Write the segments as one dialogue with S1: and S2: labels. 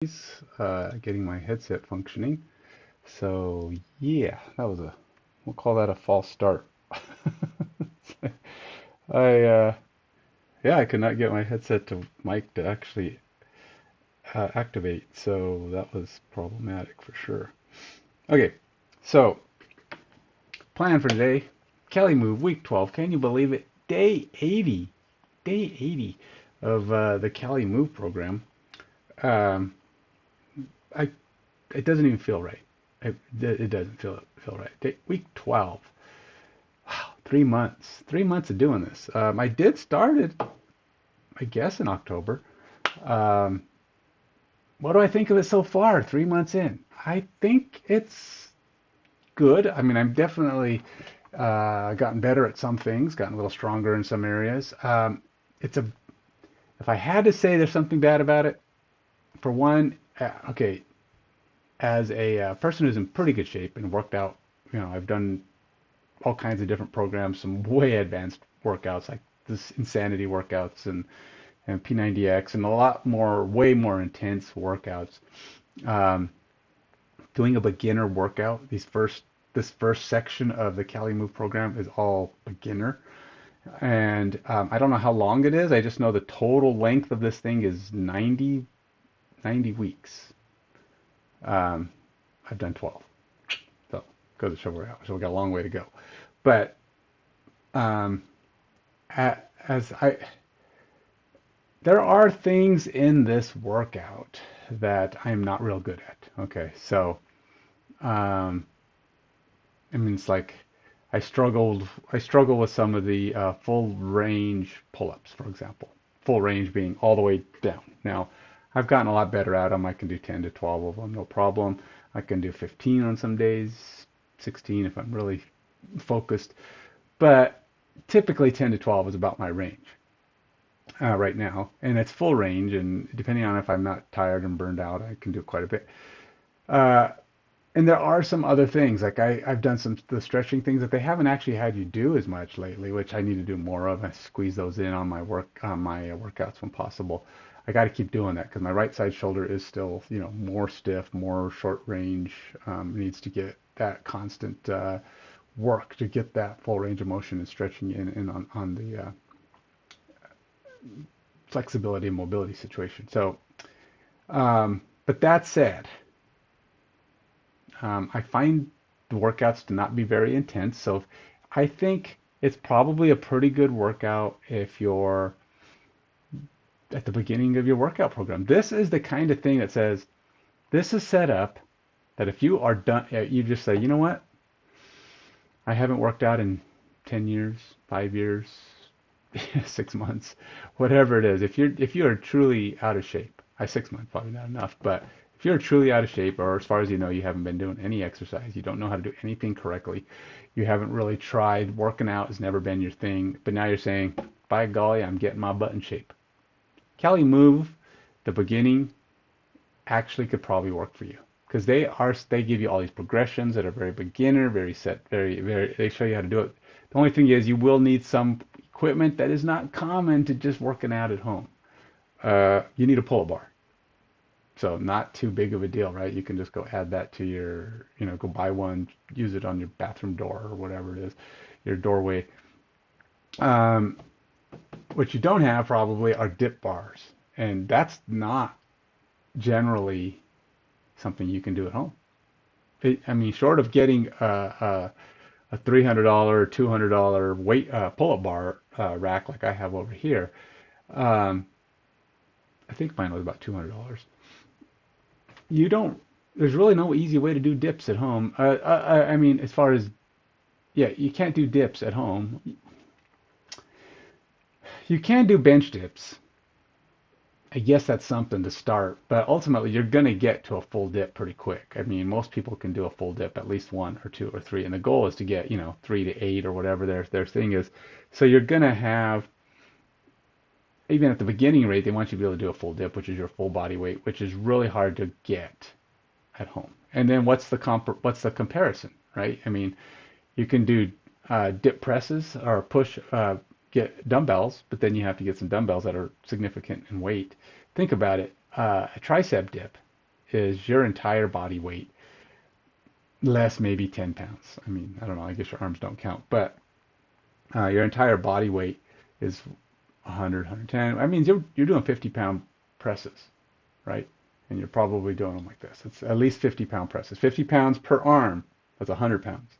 S1: Getting my headset functioning. So yeah, we'll call that a false start. I yeah, I could not get my headset to mic to actually activate, so that was problematic for sure. Okay, so plan for today, Cali Move week 12. Can you believe it? Day 80 of the Cali Move program. Um, I It doesn't even feel right. It doesn't feel right. Week 12. Wow, 3 months. 3 months of doing this. I did start it, I guess, in October. Um, what do I think of it so far? 3 months in. I think it's good. I mean, I'm definitely gotten better at some things, gotten a little stronger in some areas. It's a, if I had to say there's something bad about it, for one, okay, as a person who's in pretty good shape and worked out, I've done all kinds of different programs, some way advanced workouts like this insanity workouts and P90X and a lot more, way more intense workouts. Um, Doing a beginner workout, this first section of the Cali Move program is all beginner. And I don't know how long it is. I just know the total length of this thing is 90 weeks. Um, I've done 12. So goes to show we got a long way to go. But um, as I there are things in this workout that I'm not real good at. Okay, so um, I mean it's like I struggle with some of the full range pull-ups, for example. Full range being all the way down. Now, I've gotten a lot better at them. I can do 10 to 12 of them, no problem. I can do 15 on some days, 16 if I'm really focused. But typically 10 to 12 is about my range right now, and it's full range. And depending on if I'm not tired and burned out, I can do quite a bit. Uh, and there are some other things, like I've done some the stretching things that they haven't actually had you do as much lately, which I need to do more of. I squeeze those in on my workouts when possible. I got to keep doing that because my right side shoulder is still, more stiff, more short range. Needs to get that constant work to get that full range of motion and stretching in on the flexibility and mobility situation. So, but that said, I find the workouts to not be very intense. So I think it's probably a pretty good workout if you're at the beginning of your workout program. This is the kind of thing that says, this is set up that if you are done, you just say, you know what? I haven't worked out in 10 years, 5 years, 6 months, whatever it is. If you are truly out of shape, 6 months probably not enough, but if you're truly out of shape, or as far as you know, you haven't been doing any exercise, you don't know how to do anything correctly, you haven't really tried, working out has never been your thing, but now you're saying, by golly, I'm getting my butt in shape. Cali Move, the beginning, actually could probably work for you because they give you all these progressions that are very beginner, very set, very they show you how to do it. The only thing is you will need some equipment that is not common to just working out at home. You need a pull-up bar. So not too big of a deal, right? You can just go add that to your, go buy one, use it on your bathroom door or whatever it is, your doorway. Um, what you don't have probably are dip bars, and that's not generally something you can do at home. I mean, short of getting a $300 or $200 weight pull-up bar rack like I have over here, um, I think mine was about $200. You don't. There's really no easy way to do dips at home. I mean, as far as yeah, you can't do dips at home. You can do bench dips. I guess that's something to start, but ultimately you're going to get to a full dip pretty quick. I mean, most people can do a full dip at least one or two or three, and the goal is to get, 3 to 8 or whatever their thing is. So you're going to have, even at the beginning rate, they want you to be able to do a full dip, which is your full body weight, which is really hard to get at home. And then what's the comparison, right? I mean, you can do dip presses or get dumbbells, but then you have to get some dumbbells that are significant in weight. Think about it. A tricep dip. is your entire body weight, less maybe 10 pounds. I mean, I don't know, I guess your arms don't count, but your entire body weight is 100, 110. I mean, you're doing 50-pound presses, right? And you're probably doing them like this. It's at least 50-pound presses. 50 pounds per arm, that's 100 pounds.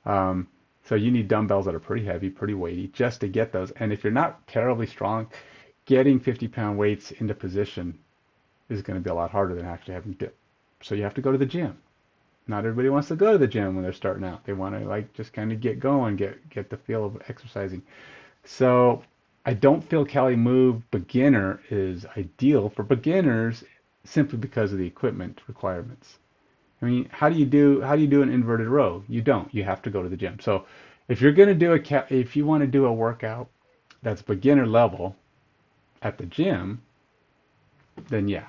S1: Um, so you need dumbbells that are pretty heavy, pretty weighty, just to get those. And if you're not terribly strong, getting 50-pound weights into position is going to be a lot harder than actually having dip. So you have to go to the gym. Not everybody wants to go to the gym when they're starting out. They want to like just kind of get going, get the feel of exercising. So I don't feel Cali Move beginner is ideal for beginners simply because of the equipment requirements. I mean, how do you do an inverted row? You don't. You have to go to the gym. So if you're going to do if you want to do a workout that's beginner level at the gym, then yeah,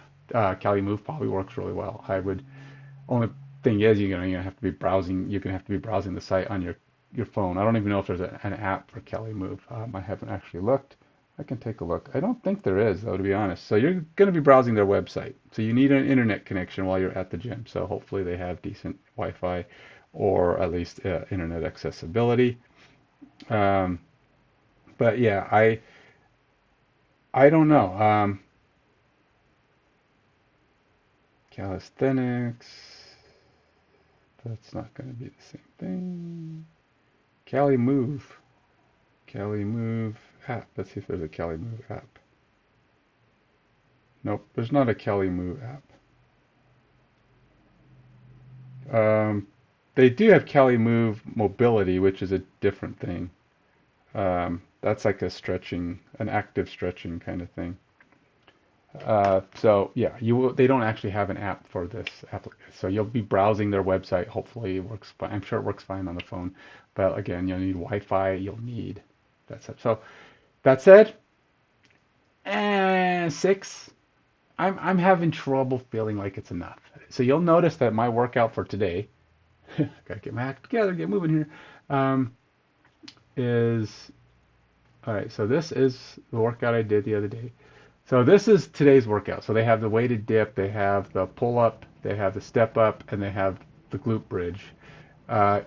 S1: Cali Move probably works really well. I would only thing is you're gonna have to be browsing. You're gonna have to be browsing the site on your phone. I don't even know if there's an app for Cali Move. I haven't actually looked. I can take a look. I don't think there is, though, to be honest. So you're going to be browsing their website. So you need an internet connection while you're at the gym. So hopefully they have decent Wi-Fi or at least internet accessibility. Um, but yeah, I don't know. Calisthenics. That's not going to be the same thing. Cali Move. Cali Move app. Let's see if there's a Cali Move app. Nope, there's not a Cali Move app. They do have Cali Move Mobility, which is a different thing. That's like an active stretching kind of thing. So yeah, they don't actually have an app for this application. So you'll be browsing their website. Hopefully it works fine. I'm sure it works fine on the phone. But again, you'll need Wi-Fi. You'll need that stuff. So that said, 6. I'm having trouble feeling like it's enough. So you'll notice that my workout for today, gotta get my act together, get moving here, is all right. So this is the workout I did the other day. So this is today's workout. So they have the weighted dip, they have the pull up, they have the step up, and they have the glute bridge. Uh,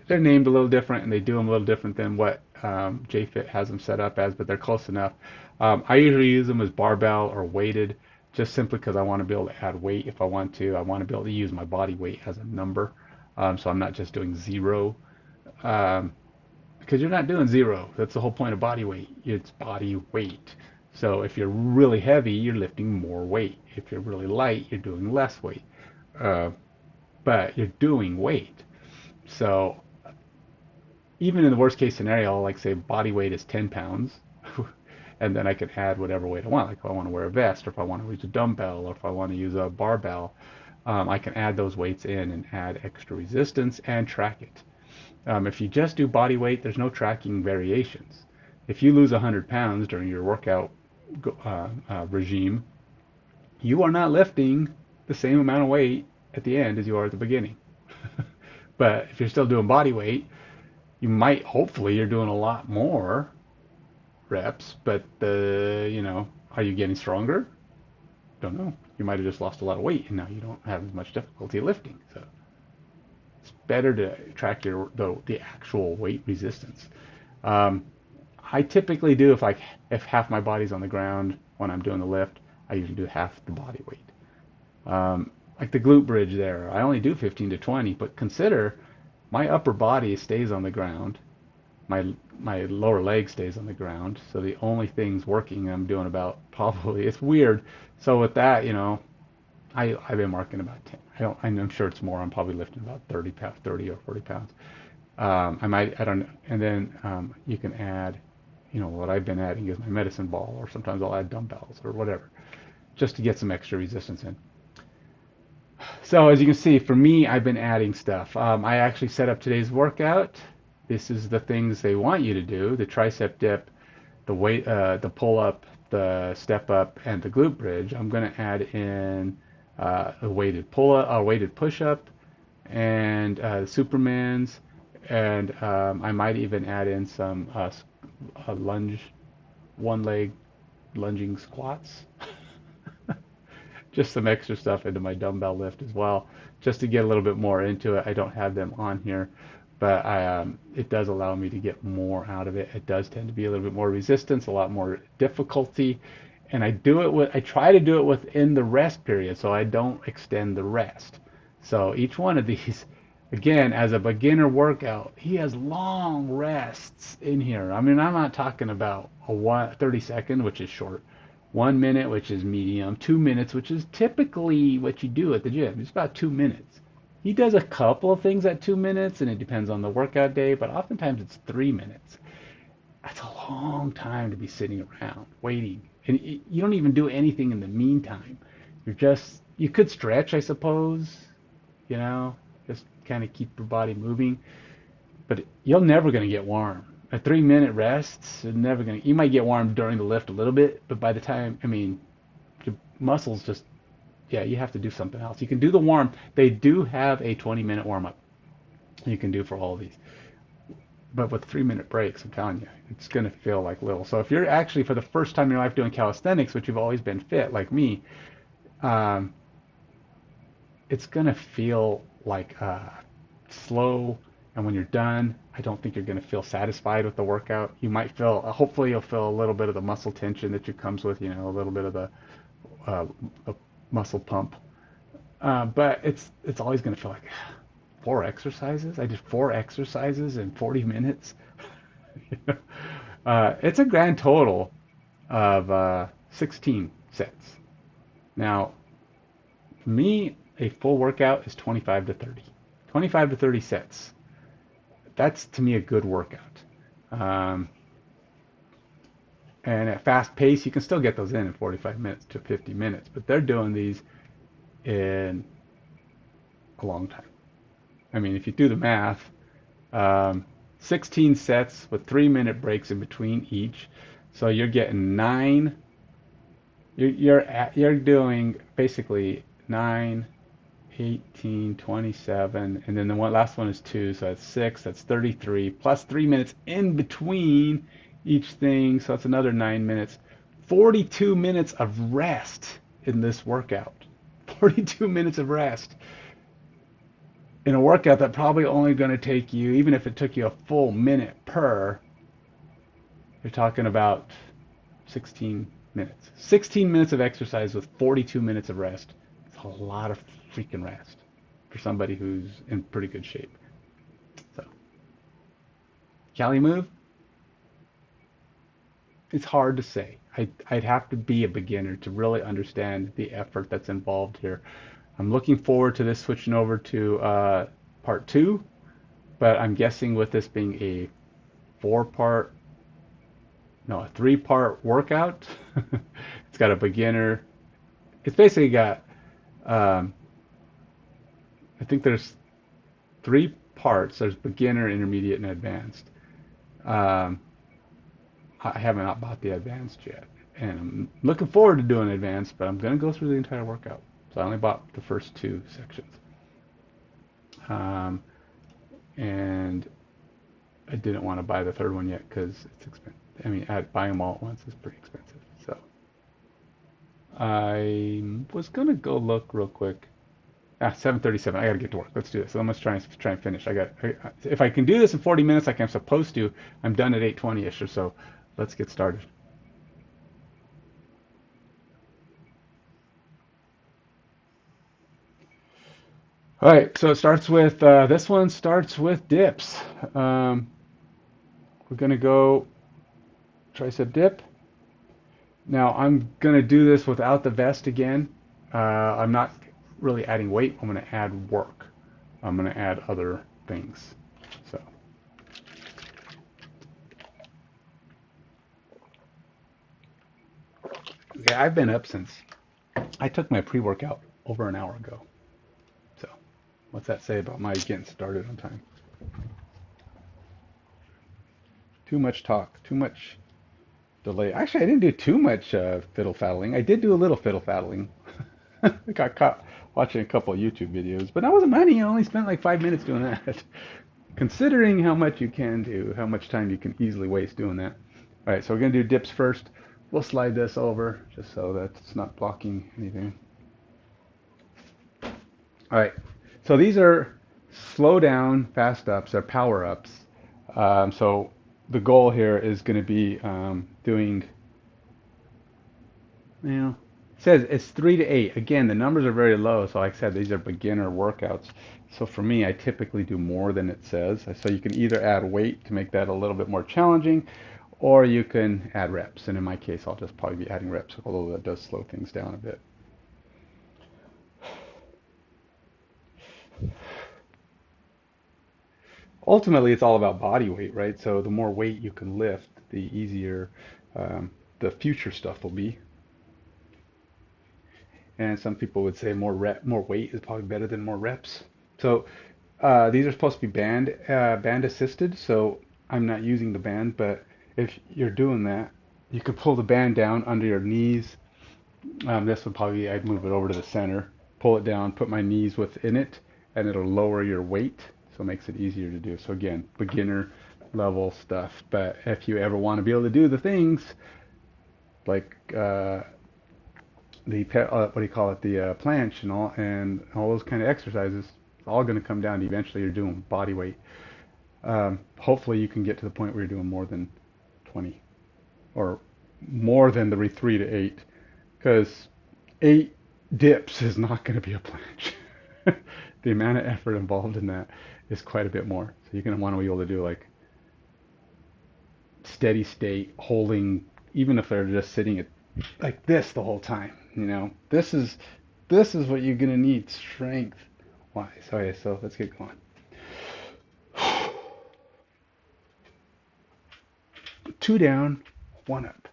S1: they're named a little different, and they do them a little different than what JFit has them set up as, but they're close enough. I usually use them as barbell or weighted, just simply because I want to be able to add weight if I want to. I want to be able to use my body weight as a number, so I'm not just doing zero. Um, because you're not doing zero. That's the whole point of body weight. It's body weight. So if you're really heavy, you're lifting more weight. If you're really light, you're doing less weight. Uh, but you're doing weight. So even in the worst case scenario, like say body weight is 10 pounds, and then I can add whatever weight I want. Like if I want to wear a vest, or if I want to use a dumbbell, or if I want to use a barbell, I can add those weights in and add extra resistance and track it. If you just do body weight, there's no tracking variations. If you lose 100 pounds during your workout regime, you are not lifting the same amount of weight at the end as you are at the beginning. But if you're still doing body weight, hopefully you're doing a lot more reps, but are you getting stronger? Don't know. You might have just lost a lot of weight and now you don't have as much difficulty lifting. So it's better to track the actual weight resistance. Um, I typically do if half my body's on the ground when I'm doing the lift, I usually do half the body weight. Like the glute bridge there, I only do 15 to 20, but consider my upper body stays on the ground, my lower leg stays on the ground, so the only things working I'm doing about probably it's weird. So with that, I've been marking about 10. I'm sure it's more. I'm probably lifting about 30 pounds, 30 or 40 pounds. I don't know. And then you can add, what I've been adding is my medicine ball, or sometimes I'll add dumbbells or whatever, just to get some extra resistance in. So as you can see, for me, I've been adding stuff. I actually set up today's workout. This is the things they want you to do: the tricep dip, the weight, the pull up, the step up, and the glute bridge. I'm going to add in a weighted pull up, a weighted push up, and Supermans, and I might even add in some lunge, one leg lunging squats. just some extra stuff into my dumbbell lift as well, just to get a little bit more into it. I don't have them on here, but it does allow me to get more out of it. It does tend to be a little bit more resistance, a lot more difficulty, and I try to do it within the rest period, so I don't extend the rest. So each one of these, again, as a beginner workout, he has long rests in here. I mean, I'm not talking about a 30-second, which is short, 1 minute, which is medium, 2 minutes, which is typically what you do at the gym. It's about 2 minutes. He does a couple of things at 2 minutes, and it depends on the workout day, but oftentimes it's 3 minutes. That's a long time to be sitting around waiting. And you don't even do anything in the meantime. You could stretch, I suppose, you know, just kind of keep your body moving, but you're never going to get warm. A 3 minute rest, you might get warm during the lift a little bit, but by the time, I mean, your muscles just, yeah, you have to do something else. You can do the warm. They do have a 20-minute warm up you can do for all of these. But with 3 minute breaks, I'm telling you, it's going to feel like little. So if you're actually for the first time in your life doing calisthenics, which you've always been fit like me, um, it's going to feel like slow. And when you're done, I don't think you're going to feel satisfied with the workout. You might feel, hopefully you'll feel a little bit of the muscle tension that comes with, a little bit of uh, the muscle pump. But it's always going to feel like 4 exercises. I did 4 exercises in 40 minutes. It's a grand total of 16 sets. Now, for me, a full workout is 25 to 30. 25 to 30 sets. That's to me a good workout. Um, and at fast pace, you can still get those in 45 minutes to 50 minutes, but they're doing these in a long time. I mean, if you do the math, 16 sets with 3 minute breaks in between each, so you're getting nine. You're doing basically 9, 18, 27, and then the last one is 2, so that's 6, that's 33, plus 3 minutes in between each thing, so that's another 9 minutes. 42 minutes of rest in this workout. 42 minutes of rest in a workout that probably only going to take you, even if it took you a full minute per, you're talking about 16 minutes. 16 minutes of exercise with 42 minutes of rest. It's a lot of freaking rest for somebody who's in pretty good shape. So, Cali Move? It's hard to say. I'd have to be a beginner to really understand the effort that's involved here. I'm looking forward to this switching over to part 2, but I'm guessing with this being a 3-part workout, it's got a beginner. It's basically got, I think there's 3 parts. There's beginner, intermediate, and advanced. Um, I haven't not bought the advanced yet, and I'm looking forward to doing advanced, but I'm going to go through the entire workout. So I only bought the first 2 sections. And I didn't want to buy the third one yet because it's expensive. I mean, buying them all at once is pretty expensive. So I was going to go look real quick. 7:37. I got to get to work. Let's do this. So I'm going to try and finish. If I can do this in 40 minutes like I'm supposed to, I'm done at 8:20ish or so. Let's get started. All right, so it starts with, this one starts with dips. We're going to go tricep dip. Now I'm going to do this without the vest again. I'm not really adding weight. I'm going to add work. I'm going to add other things. So. Okay, I've been up since I took my pre-workout over an hour ago. So what's that say about my getting started on time? Too much talk, too much delay. Actually, I didn't do too much fiddle faddling. I did do a little fiddle faddling. I got caught watching a couple of YouTube videos, but that wasn't many. I only spent like 5 minutes doing that. Considering how much you can do, how much time you can easily waste doing that. All right, so we're going to do dips first. We'll slide this over just so that it's not blocking anything. All right. So these are slow down, fast ups, or power ups. So the goal here is going to be doing, you know, it says it's 3 to 8. Again, the numbers are very low. So like I said, these are beginner workouts. So for me, I typically do more than it says. So you can either add weight to make that a little bit more challenging, or you can add reps. And in my case, I'll just probably be adding reps, although that does slow things down a bit. Ultimately, it's all about body weight, right? So the more weight you can lift, the easier the future stuff will be. And some people would say more weight is probably better than more reps. So these are supposed to be band assisted. So I'm not using the band, but if you're doing that, you could pull the band down under your knees. This would probably I'd move it over to the center, pull it down, put my knees within it, and it'll lower your weight, so it makes it easier to do. So again, beginner level stuff. But if you ever want to be able to do the things like what do you call it, the planche and all those kind of exercises, it's all going to come down to eventually you're doing body weight. Hopefully you can get to the point where you're doing more than 20 or more than the 3 to 8, because 8 dips is not going to be a planche. The amount of effort involved in that is quite a bit more. So you're going to want to be able to do like steady state holding, even if they're just sitting at like this the whole time. This is what you're going to need strength wise. Okay, so let's get going. 2 down, 1 up.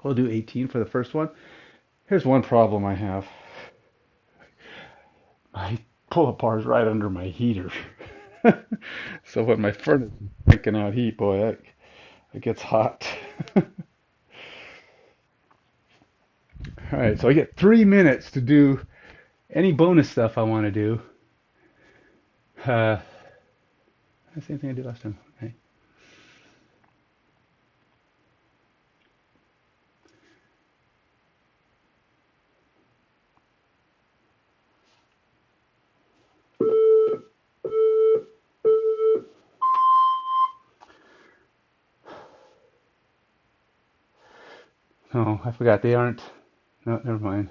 S1: We'll do 18 for the first one. Here's one problem I have. My pull-up bar is right under my heater. So when my furnace is cranking out heat, boy, it gets hot. All right, so I get 3 minutes to do any bonus stuff I want to do. The same thing I did last time. Okay. Oh, I forgot they aren't. No, never mind.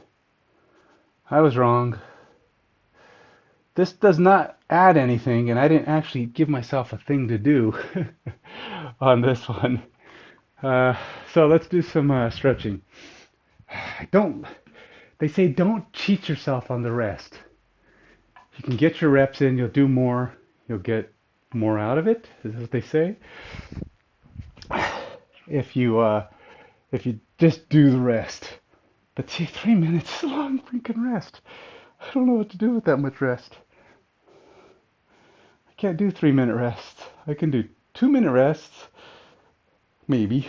S1: I was wrong. This does not add anything, and I didn't actually give myself a thing to do on this one. Uh, so let's do some stretching. Don't, they say don't cheat yourself on the rest. You can get your reps in, you'll do more, you'll get more out of it. Is that what they say? If you just do the rest. But see, 3 minutes is a long freaking rest. I don't know what to do with that much rest. I can't do 3 minute rests. I can do 2 minute rests, maybe.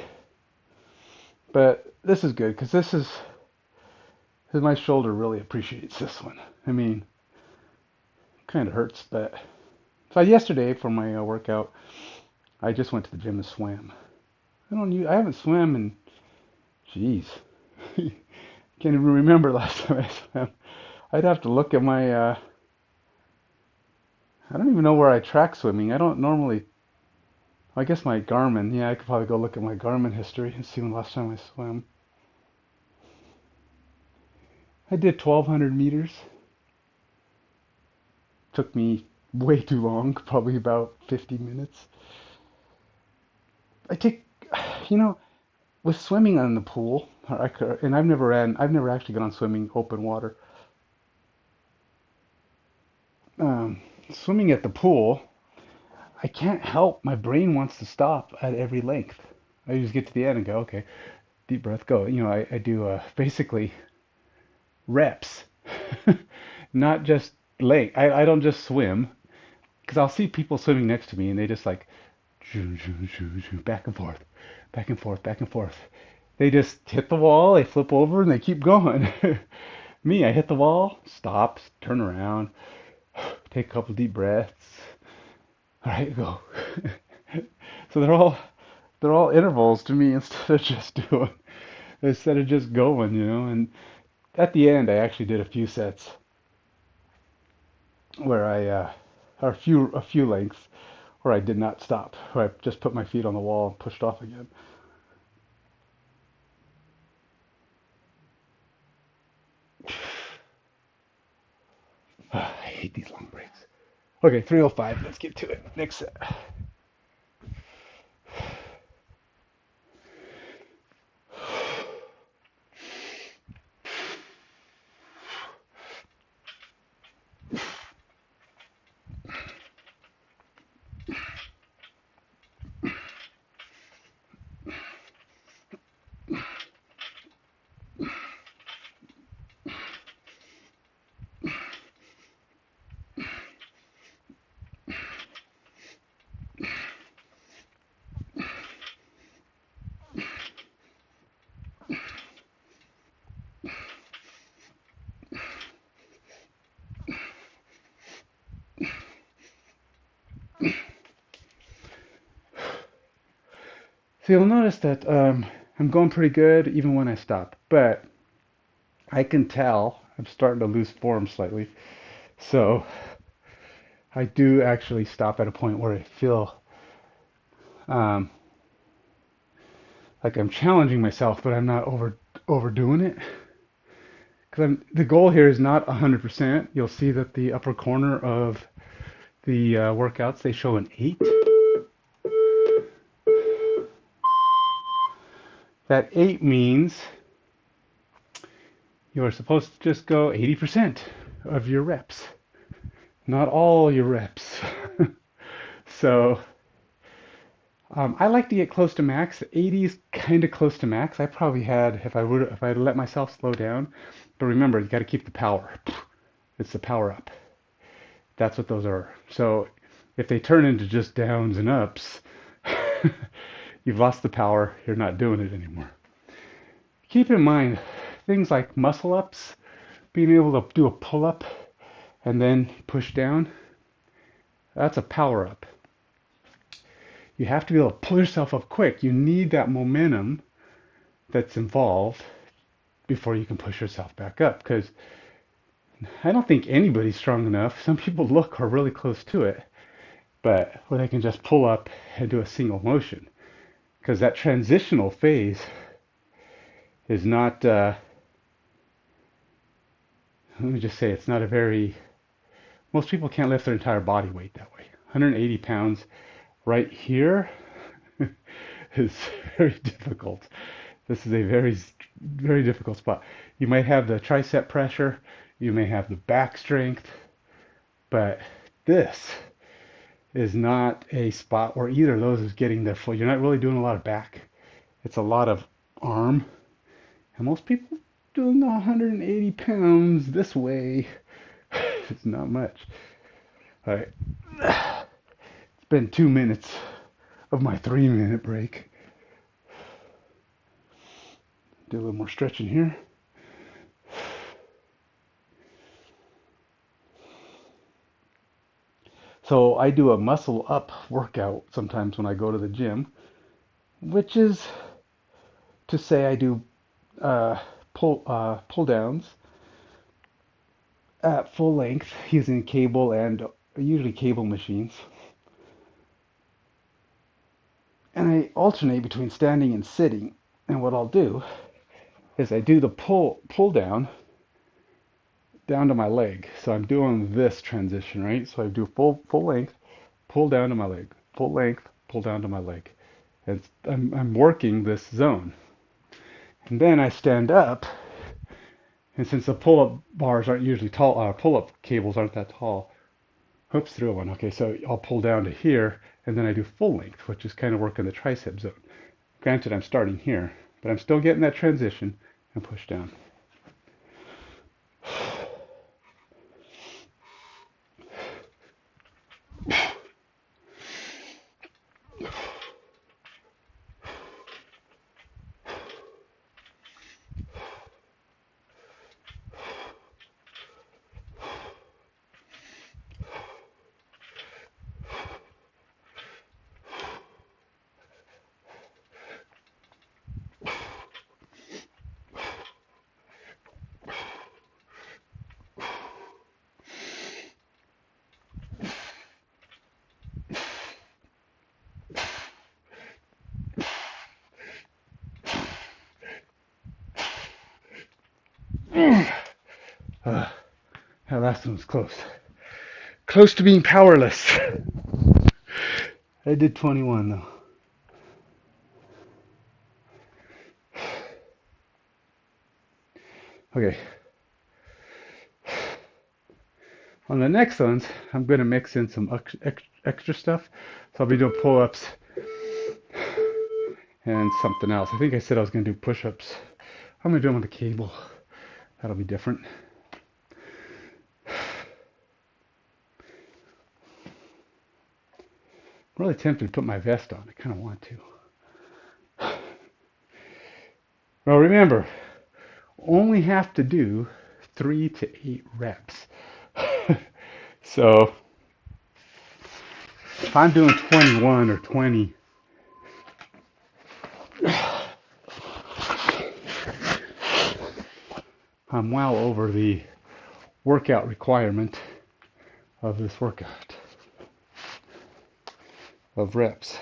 S1: But this is good because this is my shoulder really appreciates this one. I mean, kind of hurts, but so yesterday for my workout, I just went to the gym and swam. I haven't swam in, jeez, can't even remember last time I swam. I'd have to look at my, I don't even know where I track swimming. I don't normally, I guess my Garmin. Yeah, I could probably go look at my Garmin history and see when last time I swam. I did 1,200 meters. Took me way too long, probably about 50 minutes. I take, you know, with swimming in the pool, and I've never actually gone swimming open water. Swimming at the pool, I can't help. My brain wants to stop at every length. I just get to the end and go, okay. deep breath, go. I do basically reps, not just lay. I don't just swim because I'll see people swimming next to me and they just like back and forth, back and forth, back and forth. They just hit the wall, they flip over, and they keep going. Me, I hit the wall, stop, turn around, take a couple deep breaths. All right, go. So they're all intervals to me instead of just going. And at the end, I actually did a few sets where or a few lengths where I did not stop, where I just put my feet on the wall and pushed off again. I hate these long breaks. Okay, 305. Let's get to it. Next set. So you'll notice that I'm going pretty good even when I stop, but I can tell I'm starting to lose form slightly. So I do actually stop at a point where I feel um, like I'm challenging myself, but I'm not overdoing it. Because the goal here is not 100%. You'll see that the upper corner of the workouts, they show an 8. That 8 means you're supposed to just go 80% of your reps, not all your reps. So I like to get close to max. 80 is kind of close to max. I probably had, if I let myself slow down. But remember, you got to keep the power. It's the power up. That's what those are. So if they turn into just downs and ups, you've lost the power. You're not doing it anymore. Keep in mind things like muscle ups, being able to do a pull up and then push down. That's a power up. You have to be able to pull yourself up quick. You need that momentum that's involved before you can push yourself back up. Because I don't think anybody's strong enough. Some people look are really close to it, but where they can just pull up and do a single motion. Because that transitional phase is not, let me just say, it's not a very, most people can't lift their entire body weight that way. 180 pounds right here is very difficult. This is a very, very difficult spot. You might have the tricep pressure, you may have the back strength, but this is not a spot where either of those is getting their full. You're not really doing a lot of back. It's a lot of arm. And most people doing 180 pounds this way, it's not much. All right. It's been 2 minutes of my 3-minute break. Do a little more stretching here. So I do a muscle up workout sometimes when I go to the gym, which is to say I do pull downs at full length using cable and usually cable machines. And I alternate between standing and sitting. And what I'll do is I do the pull down to my leg. So I'm doing this transition, right? So I do full length, pull down to my leg, full length, pull down to my leg. And I'm working this zone. And then I stand up, and since the pull-up bars aren't usually tall, pull-up cables aren't that tall. Oops, threw one. Okay, so I'll pull down to here, and then I do full length, which is kind of working the tricep zone. Granted, I'm starting here, but I'm still getting that transition and push down. That last one was close. Close to being powerless. I did 21 though. Okay. On the next ones, I'm going to mix in some extra stuff. So I'll be doing pull-ups and something else. I think I said I was going to do push-ups. I'm going to do them on the cable. That'll be different. I'm really tempted to put my vest on. I kind of want to. Well, remember, only have to do 3 to 8 reps. So if I'm doing 21 or 20, I'm well over the workout requirement of this workout of reps.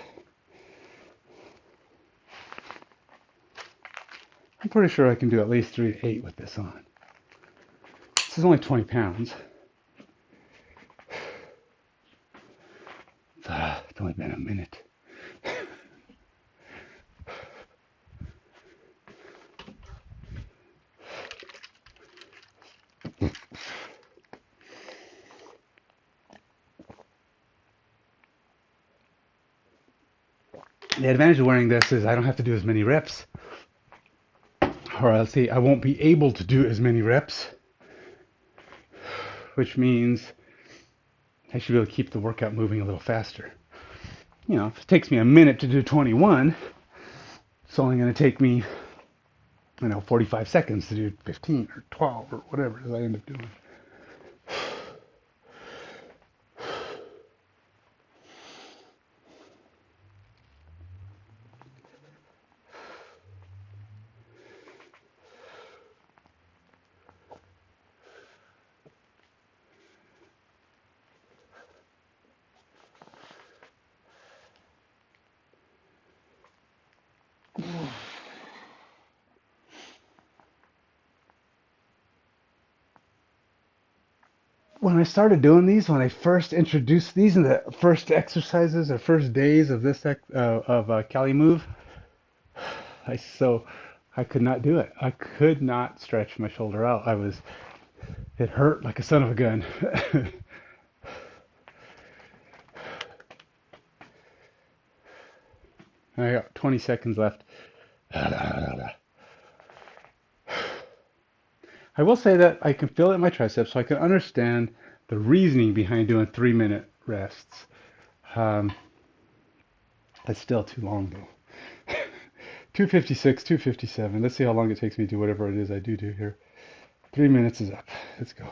S1: I'm pretty sure I can do at least 3 to 8 with this on. This is only 20 pounds. It's only been a minute. The advantage of wearing this is I don't have to do as many reps. Or I'll say I won't be able to do as many reps, which means I should be able to keep the workout moving a little faster. You know, if it takes me a minute to do 21, it's only going to take me, 45 seconds to do 15 or 12 or whatever it is I end up doing. When I started doing these, when I first introduced these in the first exercises or first days of this Cali Move, I could not do it. I could not stretch my shoulder out. It hurt like a son of a gun. I got 20 seconds left. I will say that I can feel it in my triceps, so I can understand the reasoning behind doing 3-minute rests. That's still too long though. 256, 257. Let's see how long it takes me to do whatever it is I do here. 3 minutes is up. Let's go.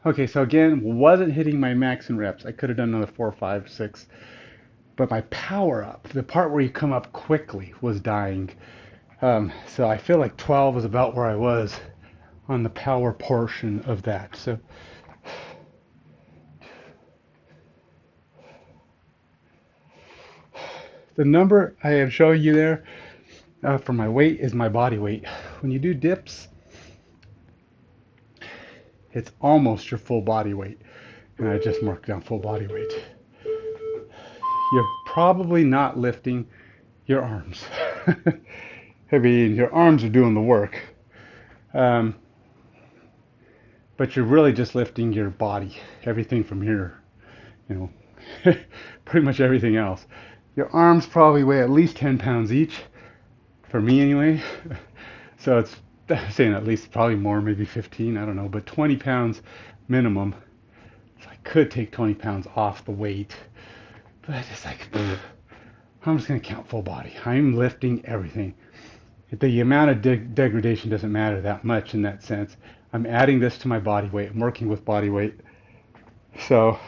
S1: Okay, so again, wasn't hitting my max in reps. I could have done another 4, 5, 6. But my power up, the part where you come up quickly, was dying. So I feel like 12 was about where I was on the power portion of that. So The number I am showing you there for my weight is my body weight. When you do dips, it's almost your full body weight. And I just marked down full body weight. You're probably not lifting your arms. I mean, your arms are doing the work. Um, but you're really just lifting your body, everything from here, you know, pretty much everything else. Your arms probably weigh at least 10 pounds each, for me anyway. So it's saying at least probably more, maybe 15, I don't know, but 20 pounds minimum. So I could take 20 pounds off the weight, but it's like, I'm just going to count full body. I'm lifting everything. The amount of degradation doesn't matter that much in that sense. I'm adding this to my body weight. I'm working with body weight. So,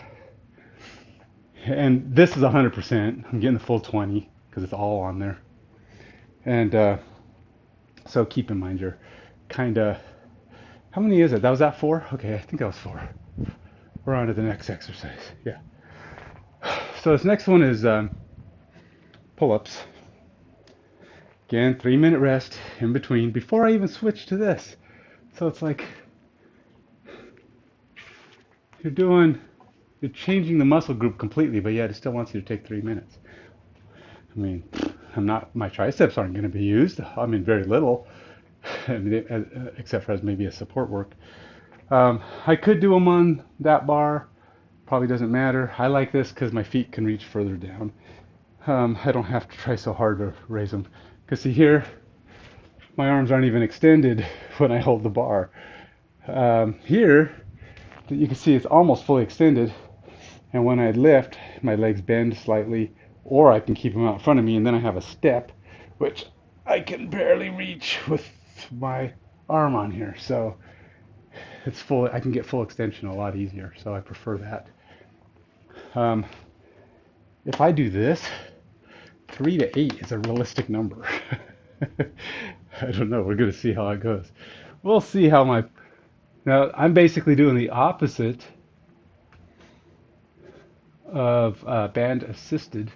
S1: and this is 100%. I'm getting the full 20 because it's all on there. And so keep in mind you're kind of, how many is it? That was that 4? Okay, I think that was 4. We're on to the next exercise. Yeah. So this next one is pull-ups. Again, 3-minute rest in between before I even switch to this. So it's like you're changing the muscle group completely, but yet it still wants you to take 3 minutes. I mean, my triceps aren't going to be used. I mean, very little, except for as maybe a support work. I could do them on that bar. Probably doesn't matter. I like this because my feet can reach further down. I don't have to try so hard to raise them. Because see here, my arms aren't even extended when I hold the bar. Here, you can see it's almost fully extended. And when I lift, my legs bend slightly, or I can keep them out in front of me, and then I have a step, which I can barely reach with my arm on here. So it's full. I can get full extension a lot easier. So I prefer that. If I do this, 3 to 8 is a realistic number. I don't know. We're going to see how it goes. We'll see how now I'm basically doing the opposite of band assisted.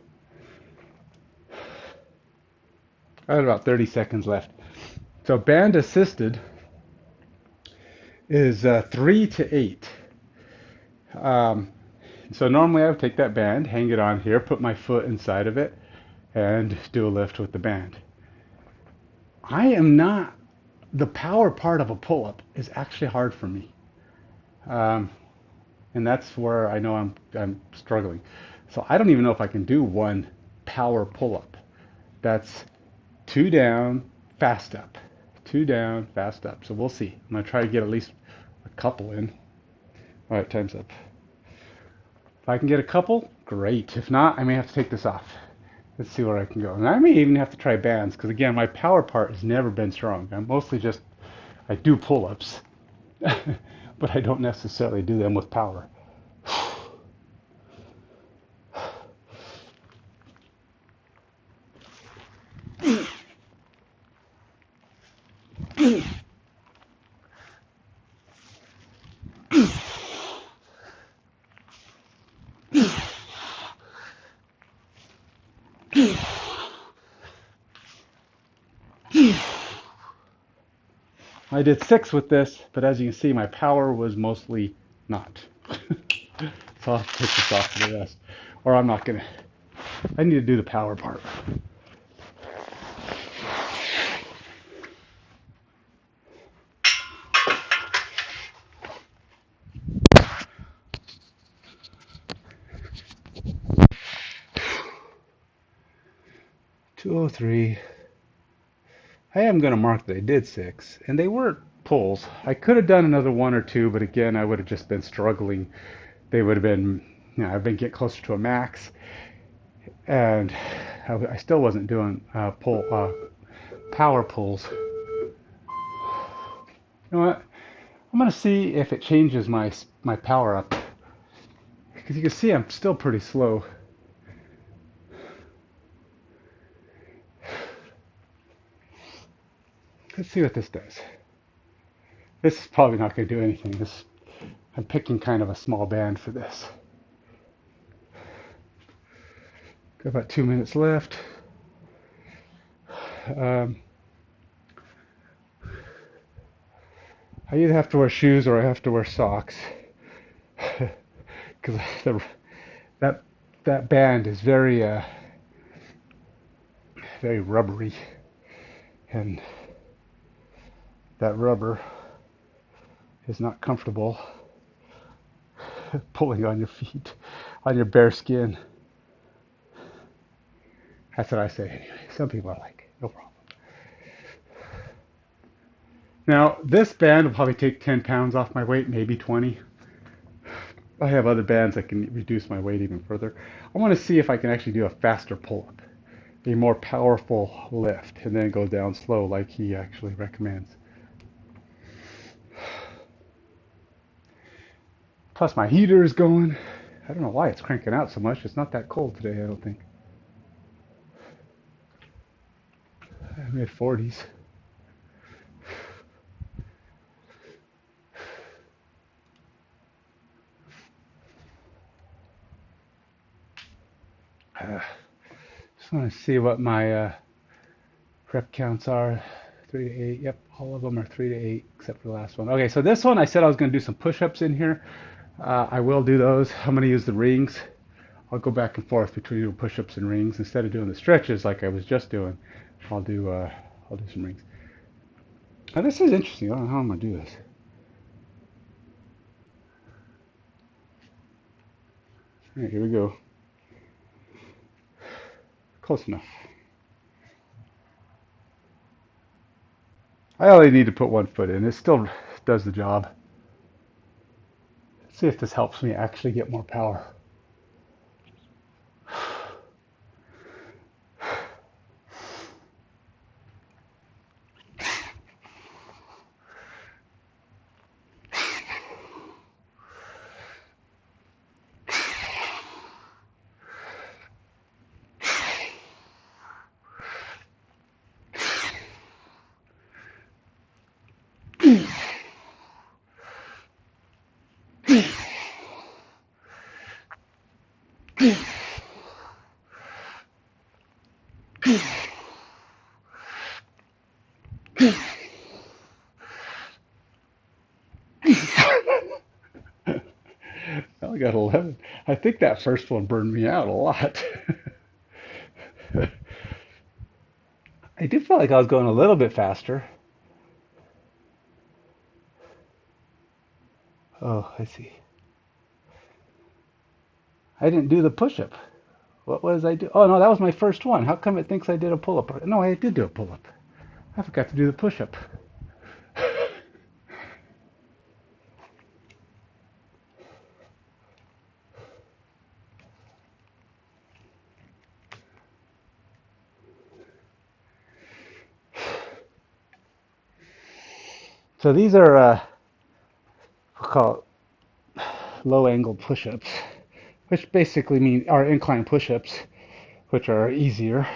S1: I have about 30 seconds left. So band assisted is 3 to 8. So normally I would take that band, hang it on here, put my foot inside of it, and do a lift with the band. The power part of a pull-up is actually hard for me. And that's where I know I'm struggling. So I don't even know if I can do one power pull-up. That's 2 down, fast up. 2 down, fast up. So we'll see. I'm going to try to get at least a couple in. All right, time's up. If I can get a couple, great. If not, I may have to take this off. Let's see where I can go. And I may even have to try bands because, again, my power part has never been strong. I'm mostly I do pull-ups, but I don't necessarily do them with power. I did 6 with this, but as you can see, my power was mostly not. So I'll have to take this off for the rest. Or I'm not going to. I need to do the power part. $203. I am going to mark that I did 6, and they weren't pulls. I could have done another 1 or 2, but again, I would have just been struggling. They would have been, I've been getting closer to a max, and I still wasn't doing power pulls. You know what? I'm going to see if it changes my power up, because you can see I'm still pretty slow. Let's see what this does. This is probably not going to do anything. I'm picking kind of a small band for this. Got about 2 minutes left. Um, I either have to wear shoes or I have to wear socks because that that band is very rubbery, and that rubber is not comfortable pulling on your feet, on your bare skin. That's what I say anyway. Some people are like, no problem. Now, this band will probably take 10 pounds off my weight, maybe 20. I have other bands that can reduce my weight even further. I want to see if I can actually do a faster pull-up, a more powerful lift, and then go down slow like he actually recommends. Plus my heater is going. I don't know why it's cranking out so much. It's not that cold today, I don't think. Mid 40s. Just want to see what my rep counts are. 3 to 8. Yep, all of them are 3 to 8 except for the last one. Okay, so this one I said I was going to do some push-ups in here. I will do those. I'm going to use the rings. I'll go back and forth between doing push-ups and rings instead of doing the stretches like I was just doing. I'll do some rings. Now this is interesting. I don't know how I'm going to do this. All right, here we go. Close enough. I only need to put one foot in. It still does the job. Let's see if this helps me actually get more power. I got 11. I think that first one burned me out a lot. I did feel like I was going a little bit faster. Oh, I see. I didn't do the push-up. What was I do? Oh, no, that was my first one. How come it thinks I did a pull-up? No, I did do a pull-up. I forgot to do the push-up. So these are, we'll call it low-angle push-ups, which basically mean are incline push-ups, which are easier.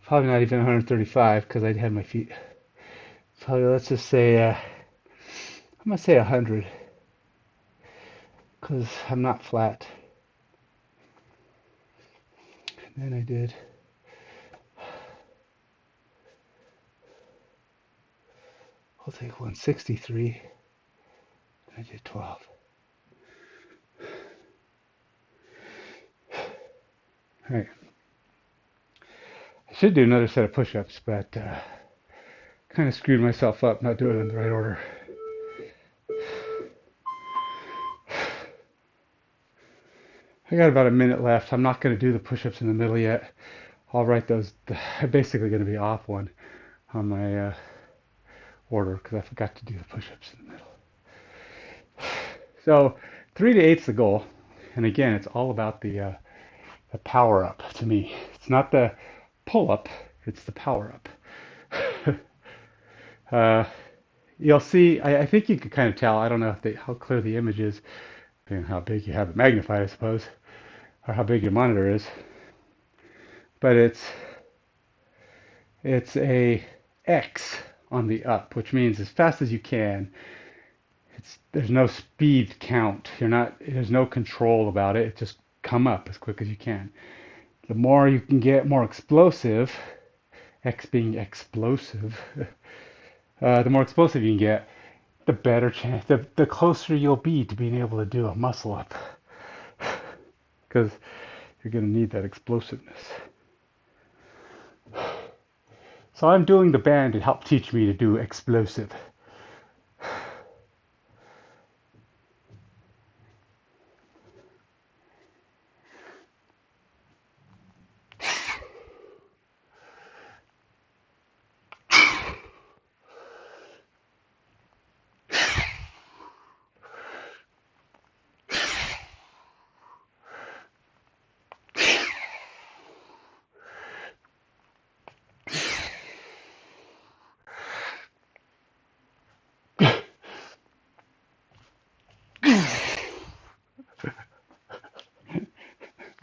S1: Probably not even 135 because I had my feet. Probably let's just say I'm gonna say 100 because I'm not flat. And then I did. I'll take 163. I did 12. All right. I should do another set of push-ups, but kind of screwed myself up not doing it in the right order. I got about a minute left. I'm not going to do the push-ups in the middle yet. I'll write those. I'm basically going to be off one on my order because I forgot to do the push-ups in the middle. So 3 to 8 is the goal, and again, it's all about the power up to me. It's not the pull up; it's the power up. uh, you'll see. I think you can kind of tell. I don't know if how clear the image is, and how big you have it magnified, I suppose, or how big your monitor is. But it's a X on the up, which means as fast as you can. There's no speed count. There's no control about it. It just come up as quick as you can. The more you can get more explosive, X being explosive, the more explosive you can get, the better chance, the closer you'll be to being able to do a muscle up. Because you're going to need that explosiveness. So I'm doing the band to help teach me to do explosive.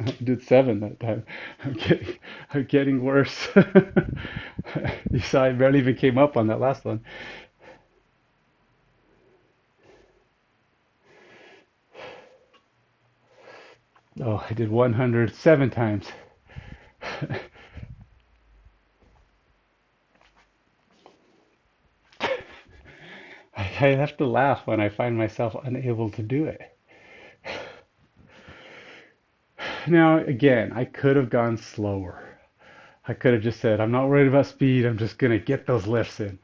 S1: I did 7 that time. I'm getting worse. You saw I barely even came up on that last one. Oh, I did 107 times. I have to laugh when I find myself unable to do it. Now, again, I could have gone slower. I could have just said, I'm not worried about speed, I'm just going to get those lifts in.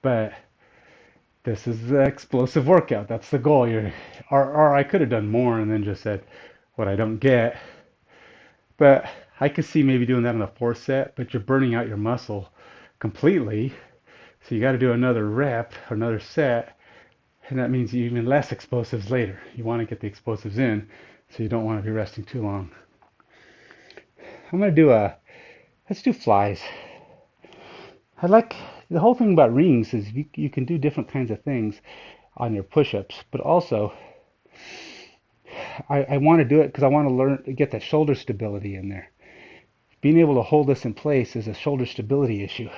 S1: But this is the explosive workout. That's the goal. Or I could have done more and then just said what I don't get. But I could see maybe doing that on the 4th set, but you're burning out your muscle completely. So you got to do another rep, another set, and that means even less explosives later. You want to get the explosives in, so you don't want to be resting too long. I'm going to let's do flies. I like, the whole thing about rings is you can do different kinds of things on your push-ups, but also I want to do it because I want to learn to get that shoulder stability in there. Being able to hold this in place is a shoulder stability issue.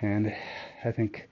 S1: And I think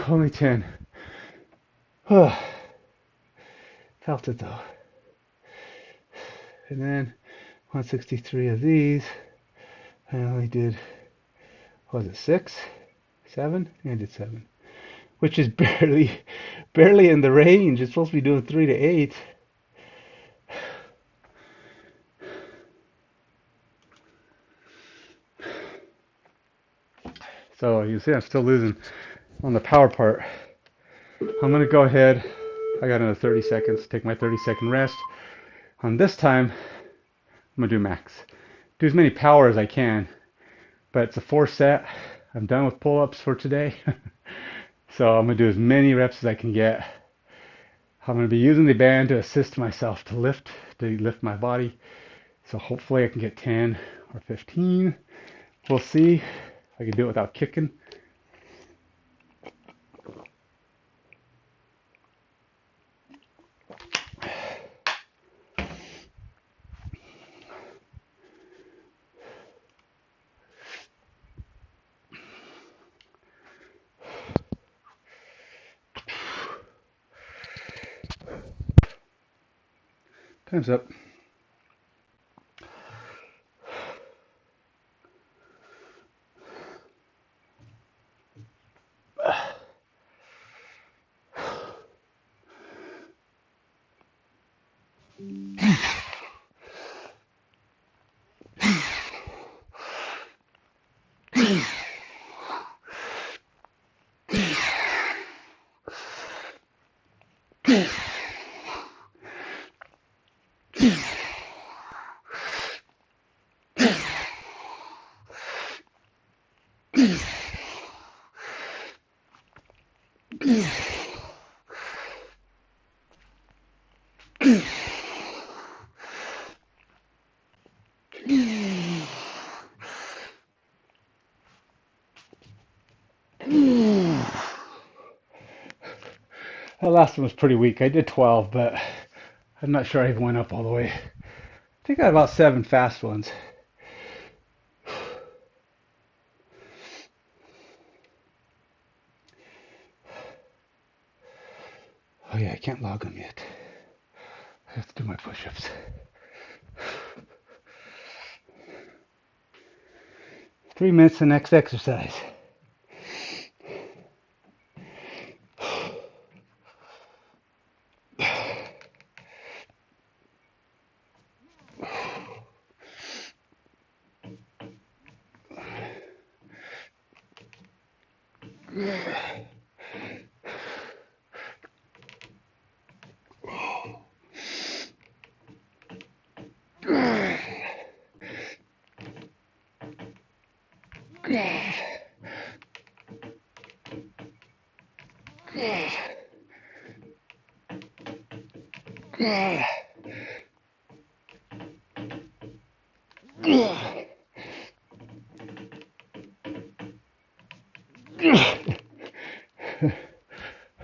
S1: only 10. Felt it though. And then 163 of these. I only did, what was it, 6? 7? I did 7. Which is barely in the range. It's supposed to be doing 3 to 8. So you see I'm still losing on the power part. I'm going to go ahead. I got another 30 seconds. Take my 30-second rest. On this time, I'm going to do max. Do as many power as I can. But it's a 4 set. I'm done with pull-ups for today. So I'm going to do as many reps as I can get. I'm going to be using the band to assist myself to lift my body. So hopefully I can get 10 or 15. We'll see. I can do it without kicking. Time's up. That last one was pretty weak. I did 12, but I'm not sure I even went up all the way. I think I had about 7 fast ones. Oh yeah, I can't log them yet. I have to do my push-ups. 3 minutes the next exercise.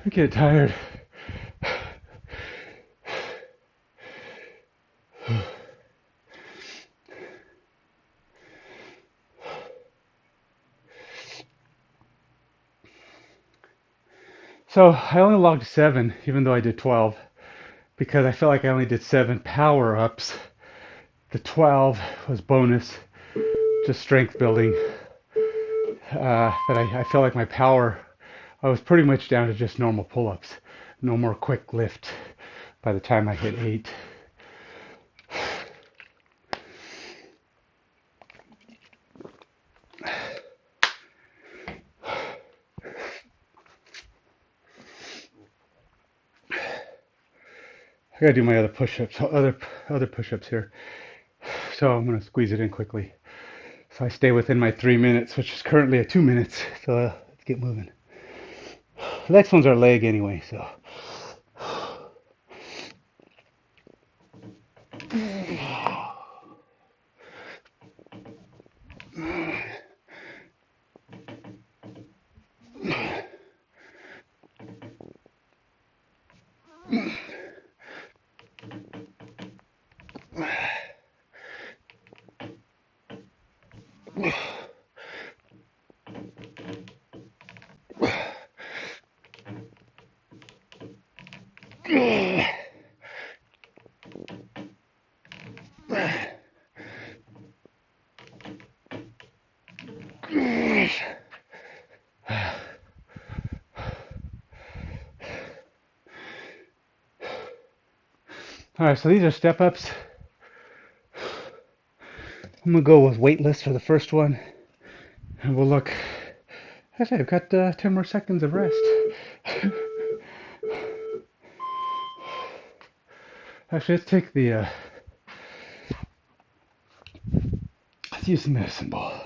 S1: I get tired. So I only logged 7, even though I did 12, because I felt like I only did 7 power-ups. The 12 was bonus, just strength building. But I felt like my power, I was pretty much down to just normal pull-ups. No more quick lift by the time I hit 8. I gotta do my other push-ups, other push-ups here. So I'm gonna squeeze it in quickly. So I stay within my 3 minutes, which is currently at 2 minutes. So let's get moving. The next one's our leg anyway, so. All right, so these are step ups. I'm gonna go with weightless for the first one, and we'll look. Actually, I've got 10 more seconds of rest. Actually, let's take the. Let's use the medicine ball.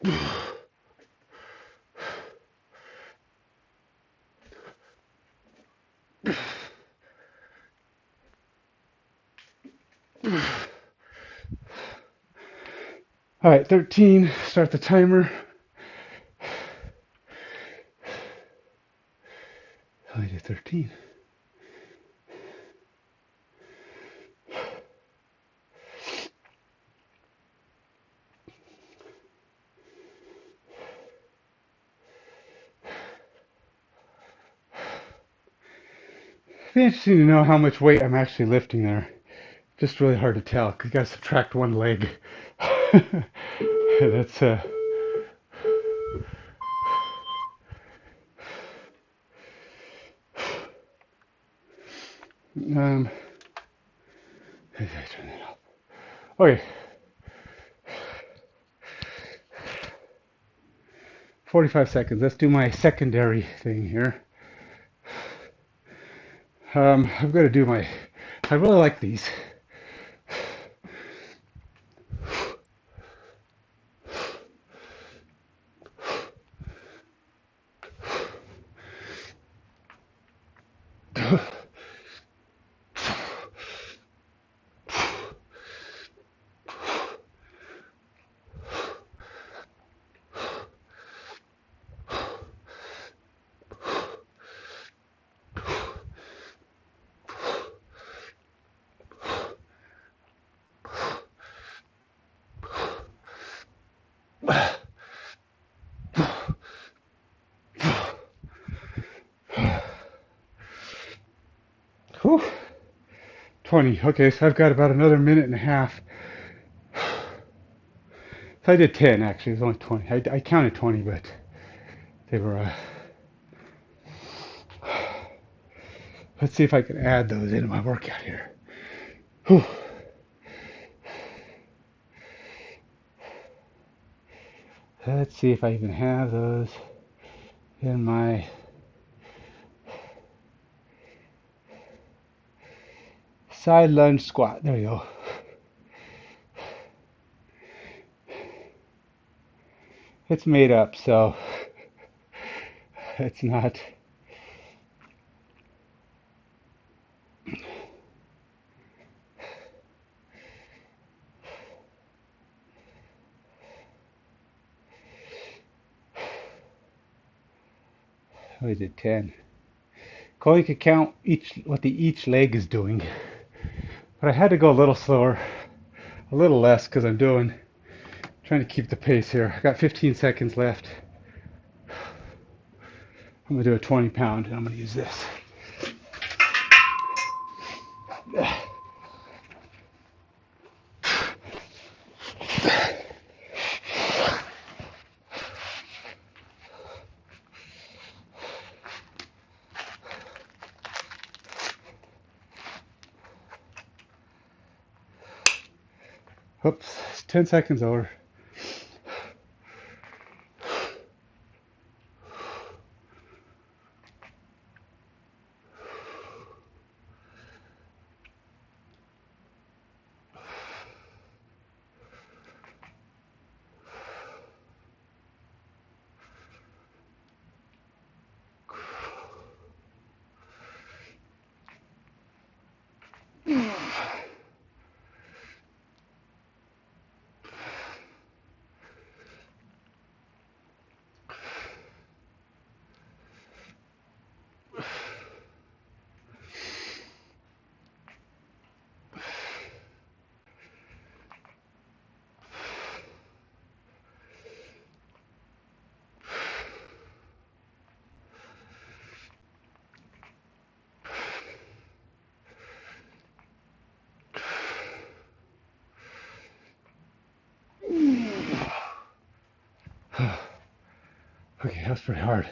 S1: All right, 13, start the timer. I did 13. It'd be interesting to know how much weight I'm actually lifting there. Just really hard to tell because you got to subtract one leg. That's um. I turn that off. Okay, 45 seconds. Let's do my secondary thing here. I've got to do my. I really like these. Whew. 20. Okay, so I've got about another minute and a half. So I did 10 actually. It was only 20. I counted 20, but they were. Let's see if I can add those into my workout here. Whew. Let's see if I even have those in my side lunge squat. There you go. It's made up, so it's not. We did 10. Chloe could count each leg is doing, but I had to go a little slower, a little less because trying to keep the pace here. I got 15 seconds left. I'm gonna do a 20 pound and I'm gonna use this. Oops, it's 10 seconds over. Okay, that's pretty hard.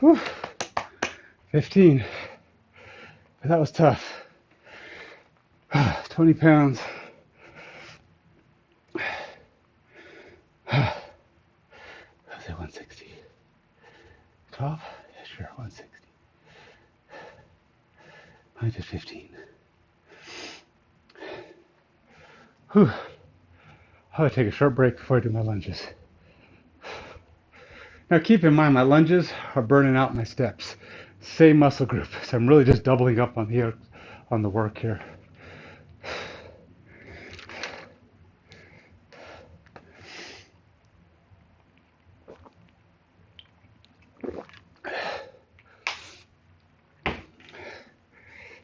S1: Whew. 15. But that was tough. 20 pounds. I'll say 160. 12? Yeah, sure, 160. I did 15. Whew. I'm going to take a short break before I do my lunges. Now keep in mind my lunges are burning out my steps. Same muscle group. So I'm really just doubling up on the work here.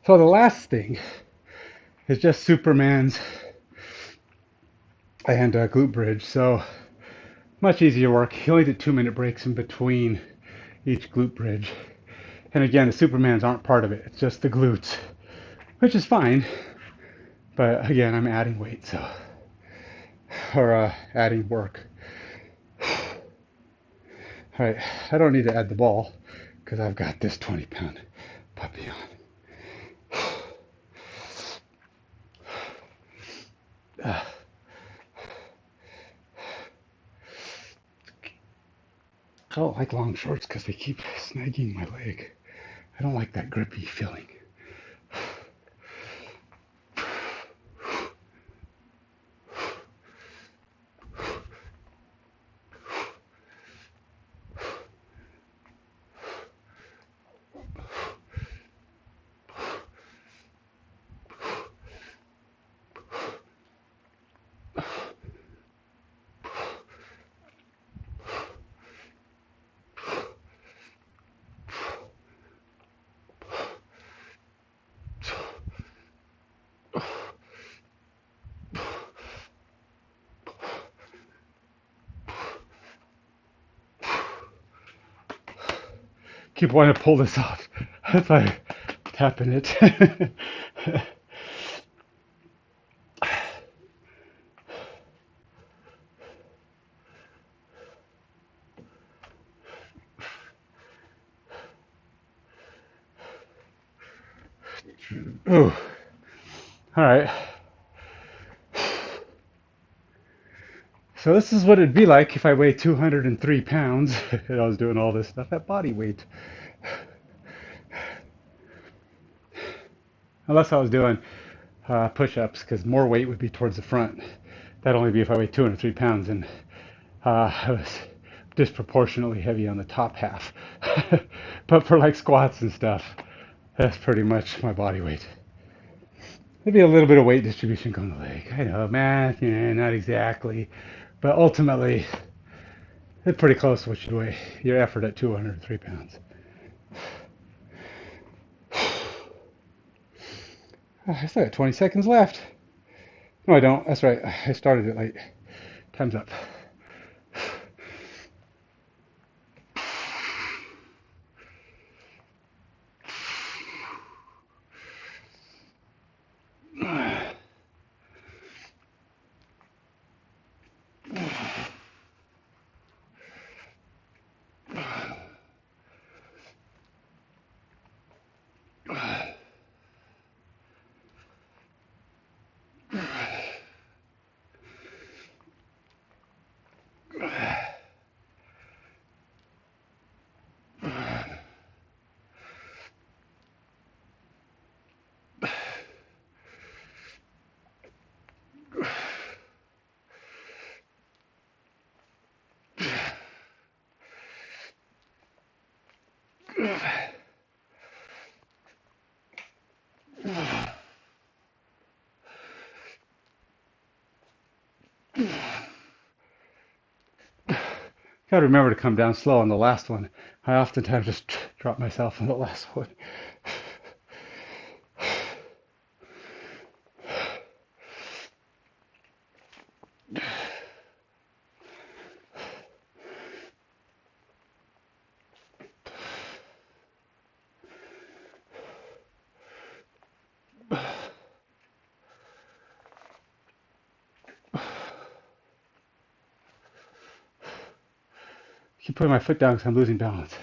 S1: So the last thing is just Superman's and glute bridge. So much easier work. You only did 2-minute breaks in between each glute bridge. And again, the Supermans aren't part of it. It's just the glutes, which is fine. But again, I'm adding weight, so or adding work. All right, I don't need to add the ball because I've got this 20-pound puppy on. I don't like long shorts because they keep snagging my leg. I don't like that grippy feeling. Keep wanting to pull this off if I tapping it. Ooh. All right. So this is what it'd be like if I weighed 203 pounds and I was doing all this stuff at body weight. Unless I was doing push-ups, because more weight would be towards the front. That'd only be if I weighed 203 pounds and I was disproportionately heavy on the top half. But for like squats and stuff, that's pretty much my body weight. Maybe a little bit of weight distribution going to the leg. I know, math, not exactly. But ultimately, it's pretty close to what you'd weigh your effort at 203 pounds. I still got 20 seconds left. No, I don't. That's right. I started it late. Time's up. Got to remember to come down slow on the last one. I oftentimes just drop myself on the last one. Keep putting my foot down because I'm losing balance.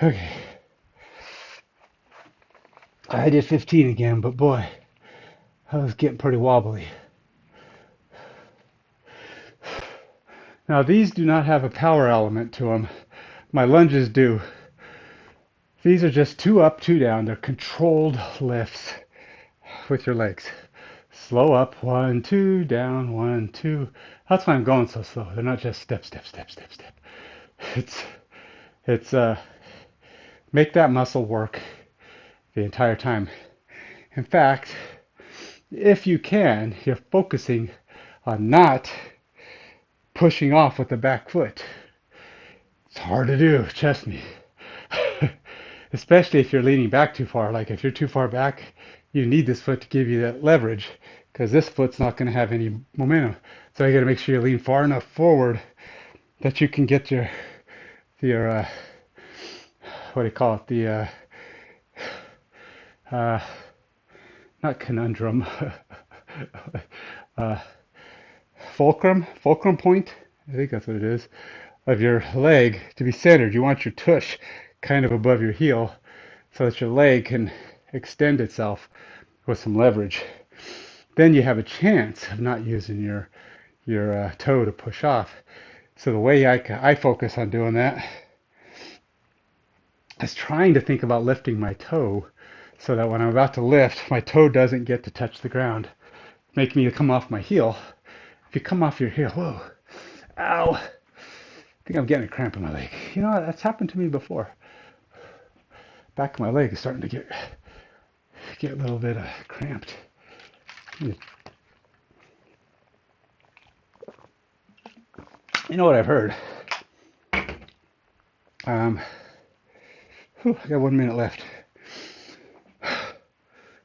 S1: Okay. I did 15 again, but boy, I was getting pretty wobbly. Now these do not have a power element to them. My lunges do. These are just 2 up, 2 down. They're controlled lifts with your legs. Slow up, 1, 2, down, 1, 2. That's why I'm going so slow. They're not just step, step, step, step, step. It's make that muscle work the entire time. In fact, if you can, you're focusing on not pushing off with the back foot. It's hard to do, trust me. Especially if you're leaning back too far. Like if you're too far back, you need this foot to give you that leverage because this foot's not going to have any momentum. So you got to make sure you lean far enough forward that you can get your what do you call it? The uh, not conundrum, uh, fulcrum point. I think that's what it is of your leg to be centered. You want your tush kind of above your heel so that your leg can extend itself with some leverage. Then you have a chance of not using your toe to push off. So the way I focus on doing that is trying to think about lifting my toe so that when I'm about to lift, my toe doesn't get to touch the ground, making me come off my heel. If you come off your heel, whoa, ow, I think I'm getting a cramp in my leg. You know, that's happened to me before. Back of my leg is starting to get a little bit cramped. You know what I've heard? I got 1 minute left.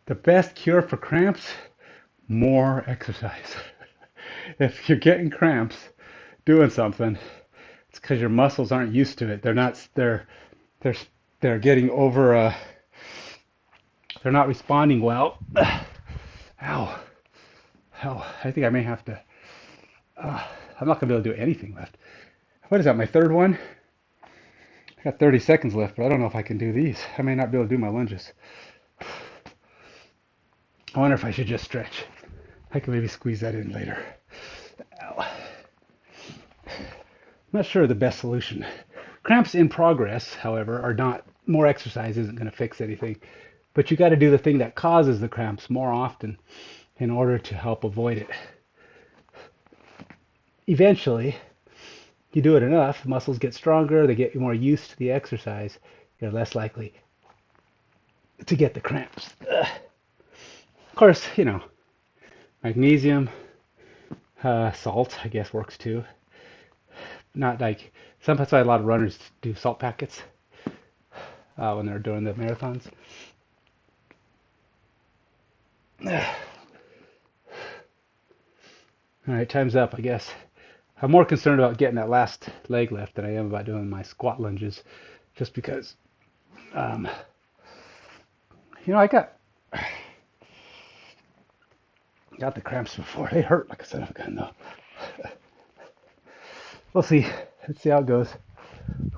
S1: The best cure for cramps, more exercise. If you're getting cramps doing something, it's because your muscles aren't used to it. They're they're getting over they're not responding well. Ow. Ow. I think I may have to I'm not gonna be able to do anything left. What is that, my third one? I got 30 seconds left, but I don't know if I can do these. I may not be able to do my lunges. I wonder if I should just stretch. I can maybe squeeze that in later. Ow. I'm not sure the best solution. Cramps in progress, however, are not, more exercise isn't going to fix anything. But you got to do the thing that causes the cramps more often in order to help avoid it. Eventually, you do it enough, muscles get stronger, they get more used to the exercise, you're less likely to get the cramps. Ugh. Of course, you know, magnesium, salt, I guess works too. Not like, sometimes a lot of runners do salt packets when they're doing the marathons. All right, time's up, I guess. I'm more concerned about getting that last leg lift than I am about doing my squat lunges, just because, um, I got the cramps before. They hurt like a son of a gun, though. We'll see. Let's see how it goes.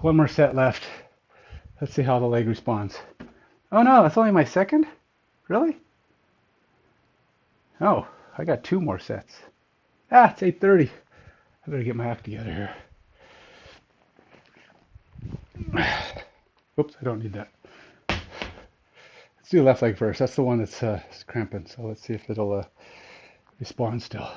S1: 1 more set left. Let's see how the leg responds. Oh no, that's only my second? Really? Oh, I got 2 more sets. Ah, it's 8:30. I better get my act together here. Oops, I don't need that. Let's do the left leg first. That's the one that's cramping. So let's see if it'll respond still.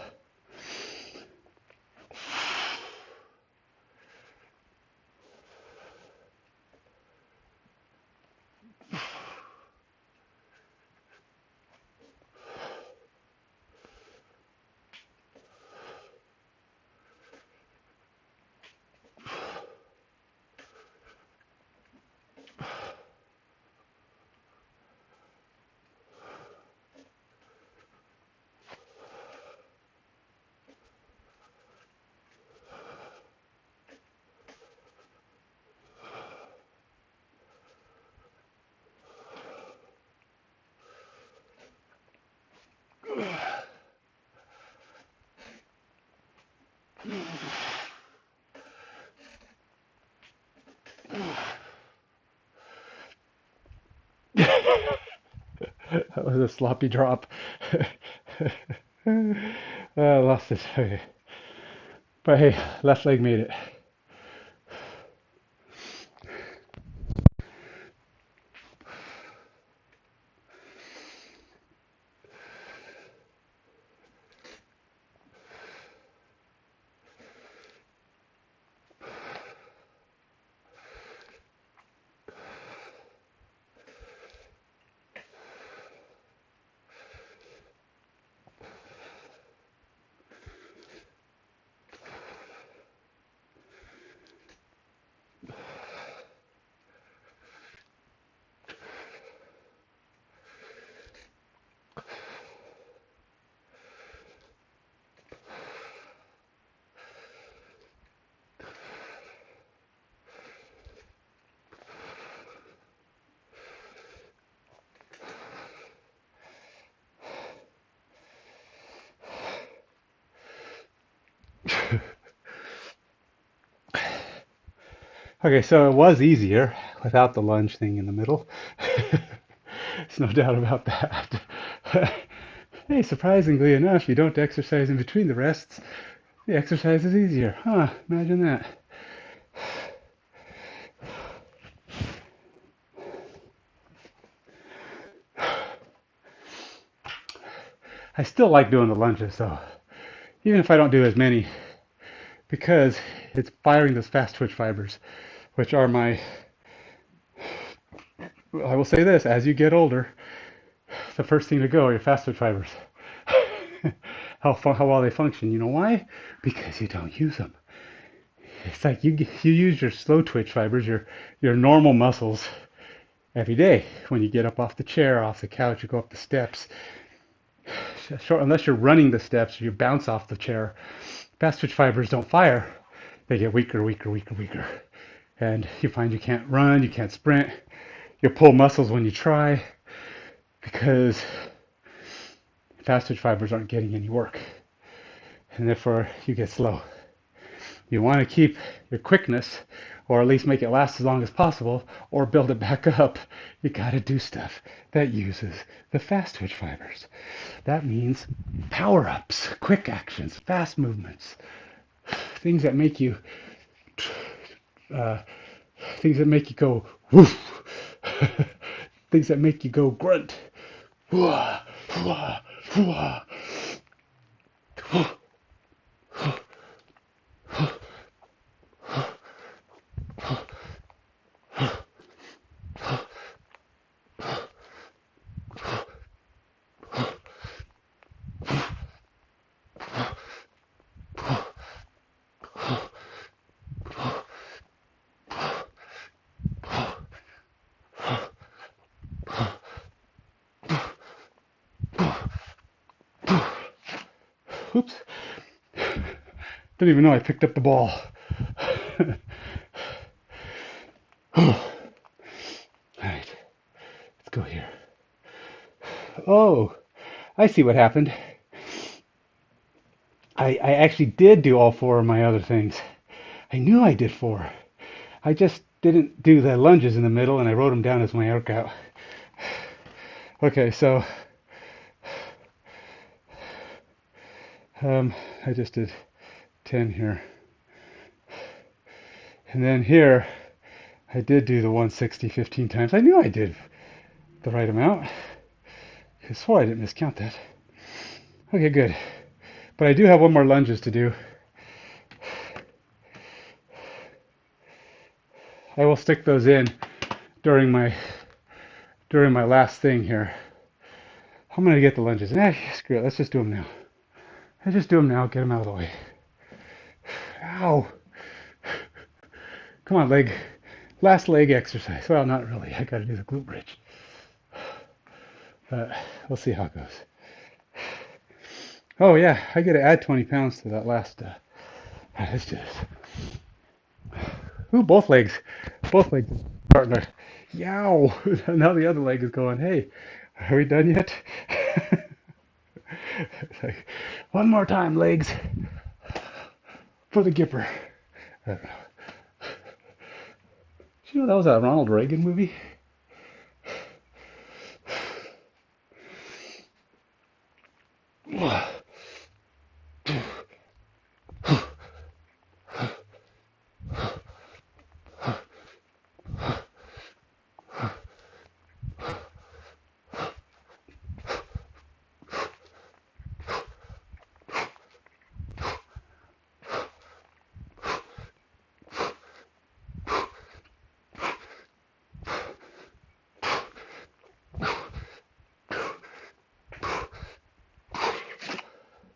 S1: That was a sloppy drop. I lost it. Okay. But hey, left leg made it. Okay, so it was easier without the lunge thing in the middle. There's no doubt about that. Hey, surprisingly enough, you don't exercise in between the rests. The exercise is easier. Huh, imagine that. I still like doing the lunges though, even if I don't do as many, because it's firing those fast twitch fibers, which are my, I will say this, as you get older, the first thing to go are your fast twitch fibers. How well they function. You know why? Because you don't use them. It's like you use your slow twitch fibers, your normal muscles every day. When you get up off the chair, off the couch, you go up the steps. Unless you're running the steps, you bounce off the chair. Fast twitch fibers don't fire. They get weaker, weaker, weaker, weaker. And you find you can't run, you can't sprint. You pull muscles when you try because fast twitch fibers aren't getting any work. And therefore you get slow. You want to keep your quickness, or at least make it last as long as possible, or build it back up. You got to do stuff that uses the fast twitch fibers. That means power-ups, quick actions, fast movements, things that make you uh, things that make you go woof, things that make you go grunt. Whoa, whoa, whoa. Oops. Didn't even know I picked up the ball. All right, let's go here. Oh, I see what happened. I actually did do all four of my other things. I knew I did four. I just didn't do the lunges in the middle, and I wrote them down as my workout. Okay, so I just did 10 here. And then here, I did do the 160 15 times. I knew I did the right amount. I swore I didn't miscount that. Okay, good. But I do have one more lunges to do. I will stick those in during my last thing here. I'm gonna get the lunges. Screw it. Let's just do them now. Let's just do them now. Get them out of the way. Ow! Come on, leg. Last leg exercise. Well, not really. I gotta do the glute bridge. But we'll see how it goes. Oh yeah, I gotta add 20 pounds to that last. Right, let's do this. Ooh, both legs. Both legs starting to. Yow! Now the other leg is going. Hey, are we done yet? Like, one more time, legs. For the Gipper. Did you know that was a Ronald Reagan movie?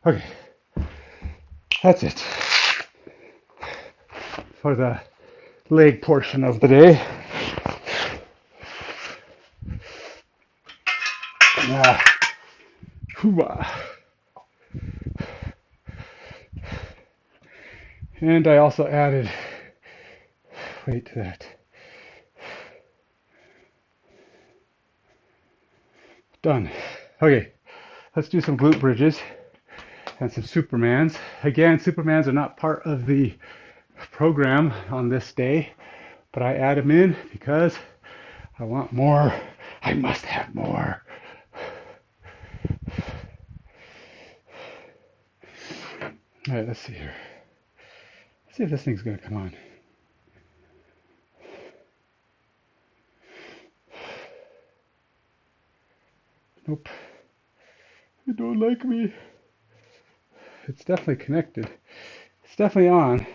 S1: Okay, that's it for the leg portion of the day. Ah, and I also added weight to that. Done. Okay, let's do some glute bridges and some Supermans. Again, Supermans are not part of the program on this day, but I add them in because I want more. I must have more. All right, let's see here. Let's see if this thing's going to come on. Nope. It don't like me. It's definitely connected. It's definitely on.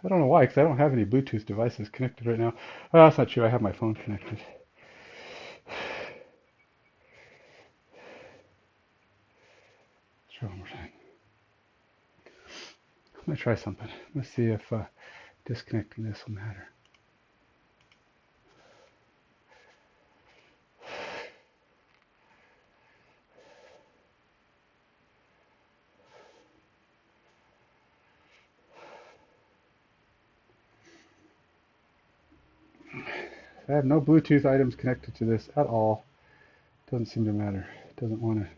S1: I don't know why, because I don't have any Bluetooth devices connected right now. Oh, that's not true. I have my phone connected. Let's try one more time. I'm going to try something. Let's see if disconnecting this will matter. I have no Bluetooth items connected to this at all. Doesn't seem to matter. It doesn't want to.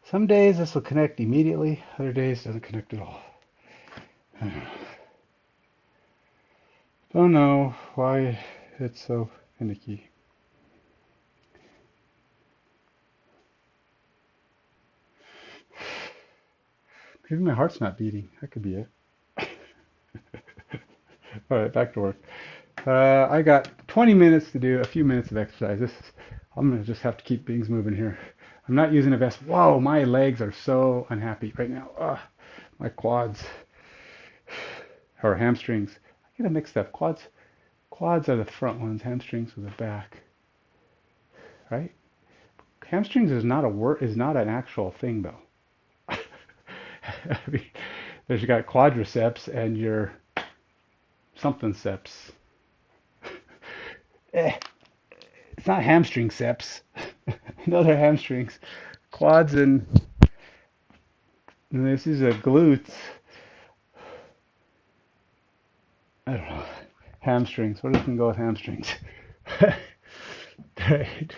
S1: Some days this will connect immediately. Other days it doesn't connect at all. Don't know why it's so finicky. Maybe my heart's not beating. That could be it. All right, back to work. I got 20 minutes to do a few minutes of exercise. I'm gonna just have to keep things moving here. I'm not using a vest. Whoa, my legs are so unhappy right now. My quads or hamstrings. I get them mixed up. Quads are the front ones. Hamstrings are the back. Right? Hamstrings is not a word. Is not an actual thing though. I mean, there's you got quadriceps and your something ceps. It's not hamstring ceps. Those are hamstrings. Quads and this is a glutes. I don't know. Hamstrings. What does can go with hamstrings? Right.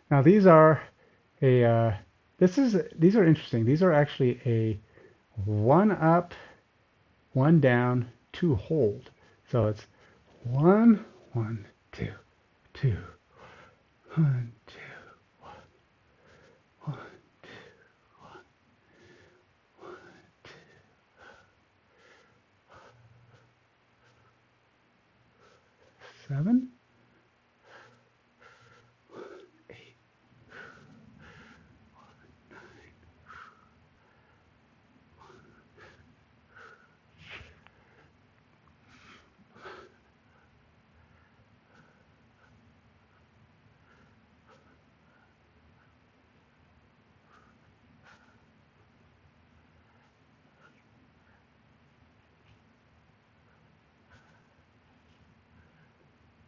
S1: Now these are these are interesting. These are actually a one up, one down, two hold. So it's one, one, two, two, one, two, one, one, two, one, one, two, 7, 8.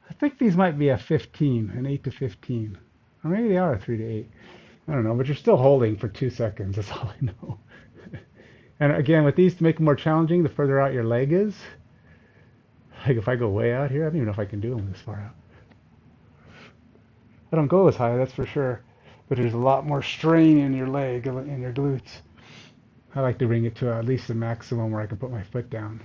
S1: I think these might be a 15, an 8 to 15. Or maybe they are a 3 to 8. I don't know, but you're still holding for 2 seconds. That's all I know. And again, with these to make them more challenging, the further out your leg is, like if I go way out here, I don't even know if I can do them this far out. I don't go as high, that's for sure. But there's a lot more strain in your leg, in your glutes. I like to bring it to at least the maximum where I can put my foot down.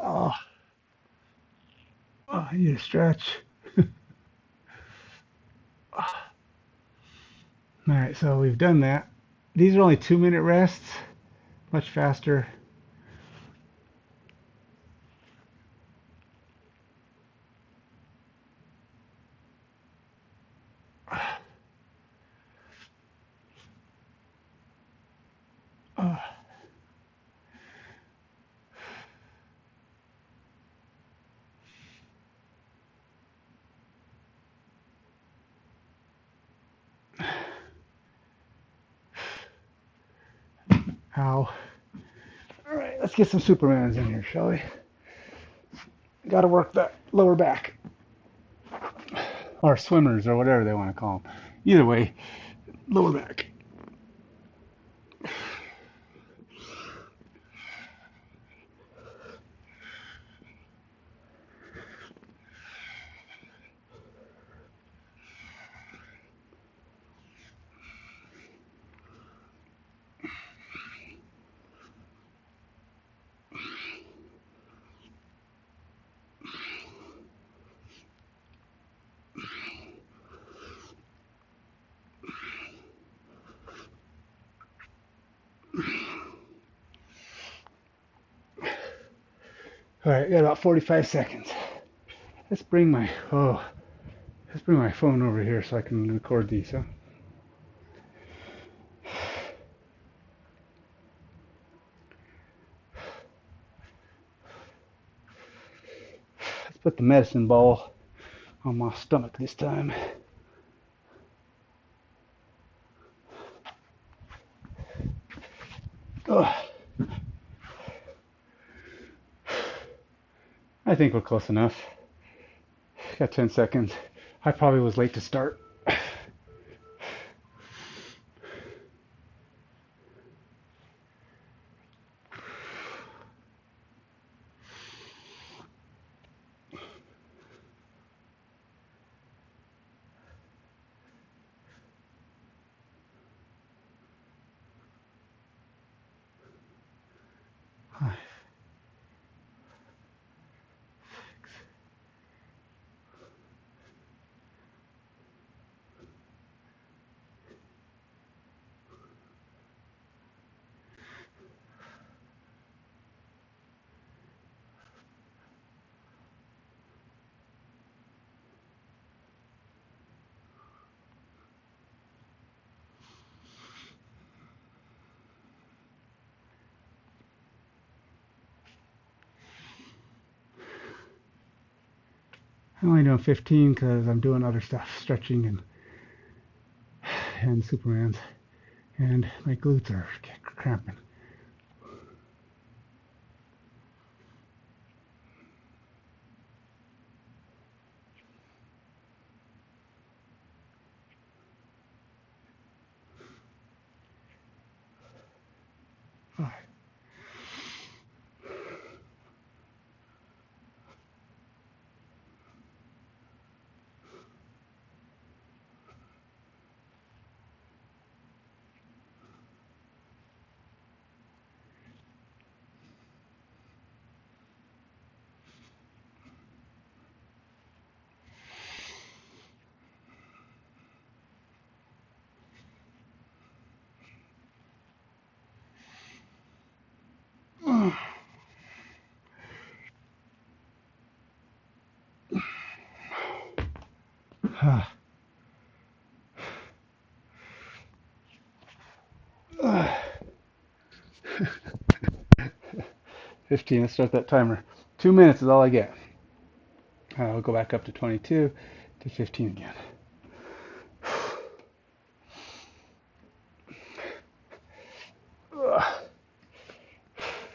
S1: Oh, I need a stretch. All right, so we've done that. These are only 2 minute rests, much faster. Oh, ow. All right, let's get some Supermans in here, shall we? Got to work that lower back, or swimmers, or whatever they want to call them. Either way, lower back. All right, got about 45 seconds. Let's bring my let's bring my phone over here so I can record these. Huh? Let's put the medicine ball on my stomach this time. Oh, I think we're close enough. Got 10 seconds. I probably was late to start. I'm only doing 15 because I'm doing other stuff, stretching and Superman's, and my glutes are cramping. Oh. 15. Let's start that timer. 2 minutes is all I get. I'll go back up to 22 to 15 again.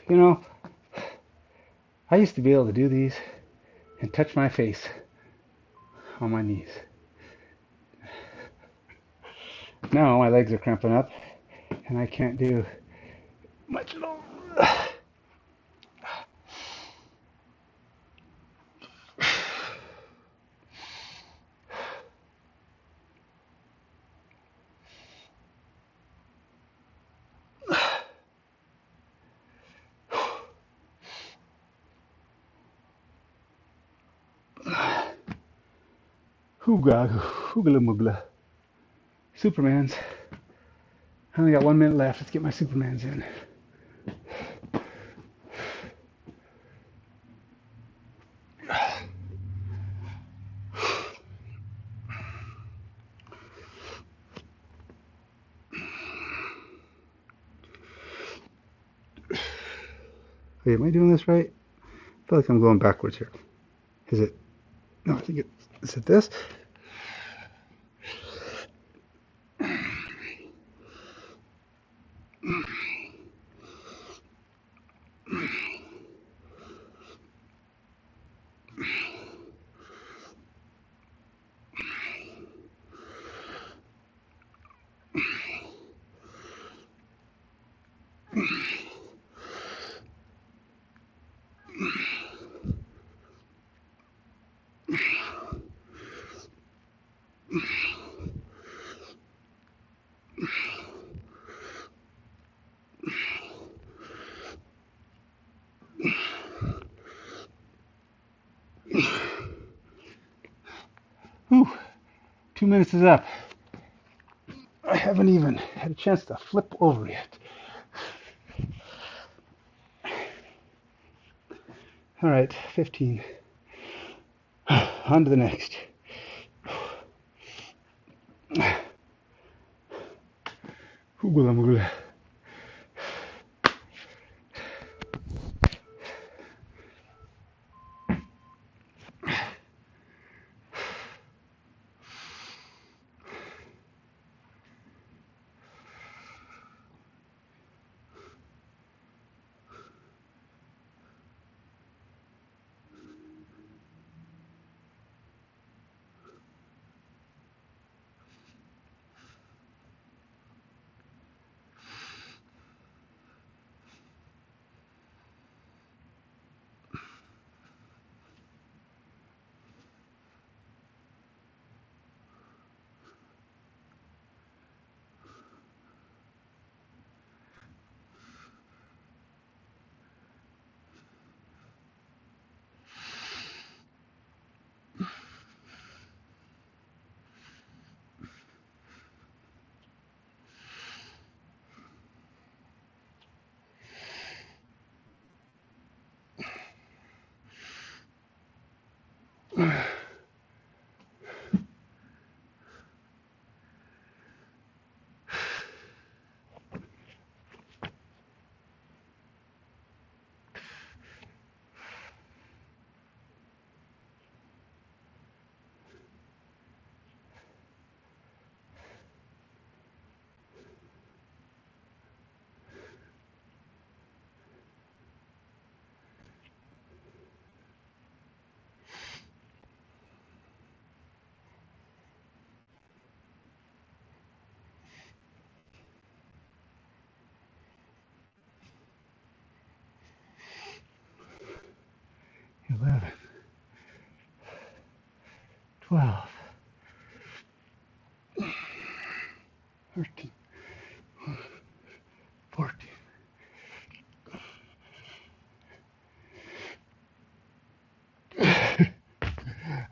S1: You know, I used to be able to do these and touch my face on my knees. Now my legs are cramping up and I can't do much at all. Hooga, hoogala moogla. Supermans. I only got 1 minute left. Let's get my Supermans in. Wait, am I doing this right? I feel like I'm going backwards here. Is it? No, I think is it this? Whew, 2 minutes is up. I haven't even had a chance to flip over yet. All right, 15. On to the next. Hoogala moogla. Eleven, 12, 13, 14.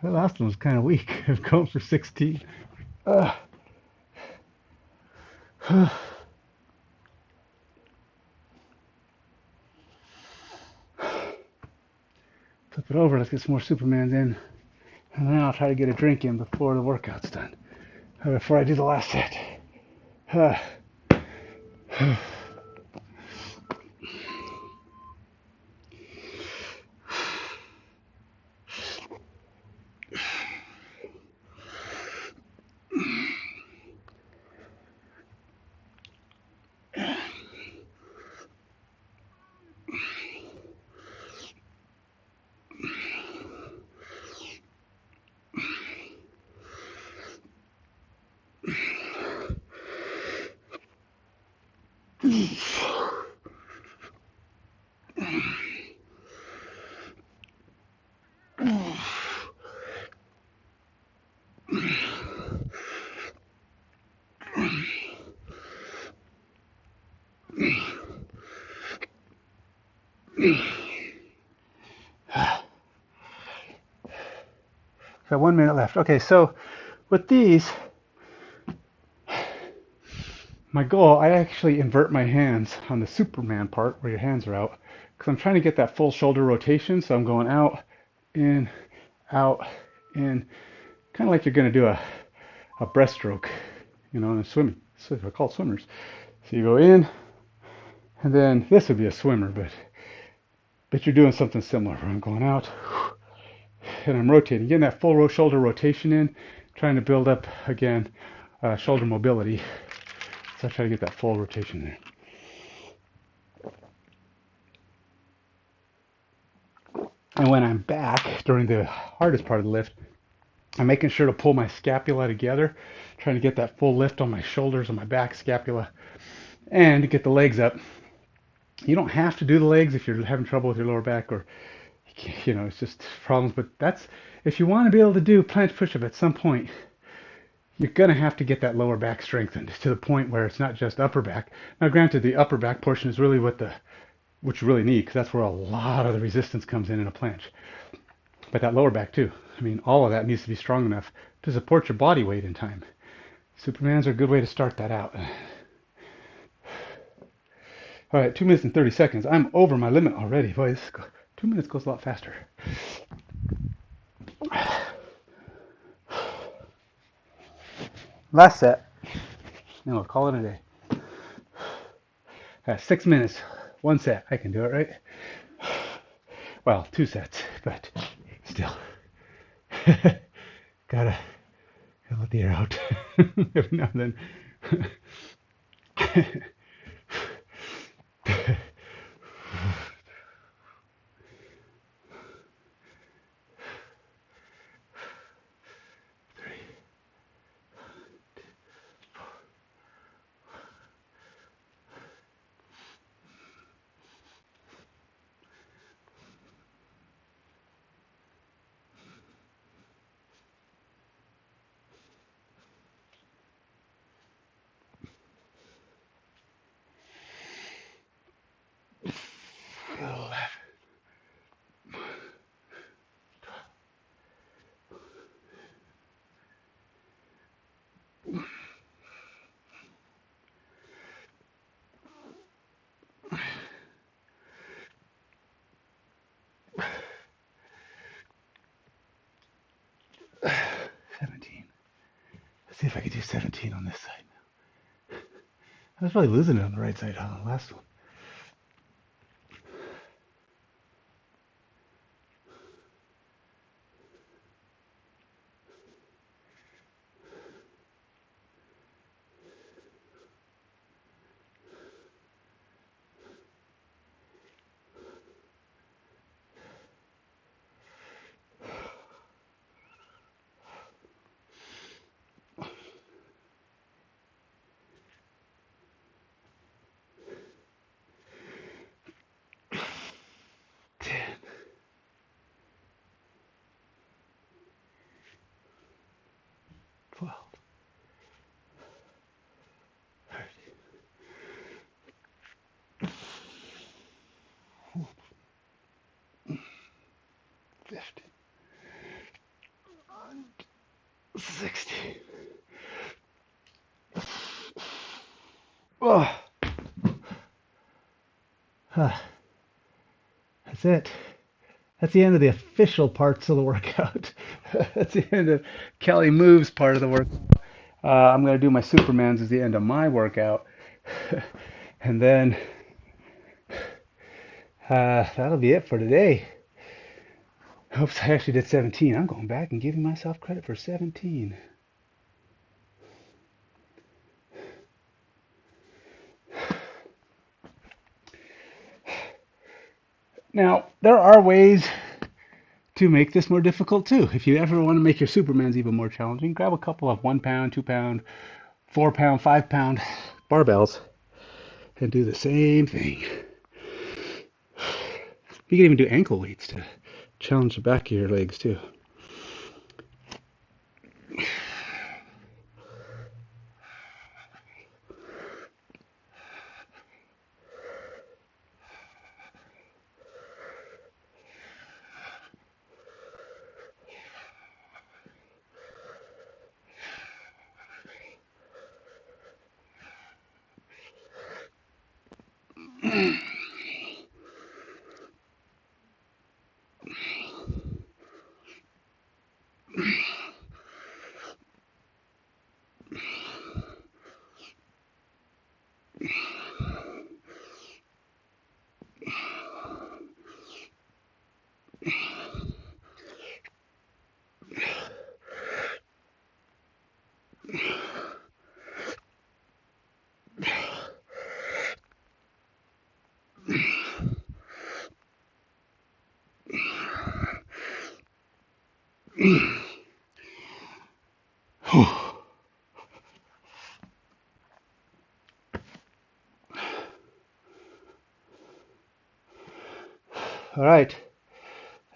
S1: That last one was kind of weak. I've gone for 16. Uh, Flip it over. Let's get some more Supermans in. And then I'll try to get a drink in before the workout's done. Or before I do the last set. Got 1 minute left. Okay, so with these, my goal, I actually invert my hands on the Superman part where your hands are out because I'm trying to get that full shoulder rotation. So I'm going out, in, kind of like you're going to do a breaststroke, you know, in swimming. So they're called swimmers. So you go in, and then this would be a swimmer, but you're doing something similar where I'm going out and I'm rotating, getting that full shoulder rotation in, trying to build up again shoulder mobility. So I try to get that full rotation there. And when I'm back during the hardest part of the lift, I'm making sure to pull my scapula together, trying to get that full lift on my shoulders and my back scapula, and to get the legs up. You don't have to do the legs if you're having trouble with your lower back or, you know, it's just problems. But that's, if you want to be able to do planche push-up at some point, you're going to have to get that lower back strengthened to the point where it's not just upper back. Now, granted, the upper back portion is really what you really need because that's where a lot of the resistance comes in a planche. But that lower back too. I mean, all of that needs to be strong enough to support your body weight in time. Supermans are a good way to start that out. All right, 2 minutes and 30 seconds. I'm over my limit already. Boy, 2 minutes goes a lot faster. Last set. Then we'll call it a day. 6 minutes. One set. I can do it, right? Well, 2 sets, but still. Gotta let the air out every now and then. Let's see if I can do 17 on this side. I was probably losing it on the right side on the last one. Oh. That's it. That's the end of the official parts of the workout. That's the end of Cali Move's part of the workout. I'm going to do my Supermans as the end of my workout. And then that'll be it for today. Oops, I actually did 17. I'm going back and giving myself credit for 17. Now, there are ways to make this more difficult too. If you ever want to make your Supermans even more challenging, grab a couple of 1 pound, 2 pound, 4 pound, 5 pound barbells and do the same thing. You can even do ankle weights to challenge the back of your legs too. All right,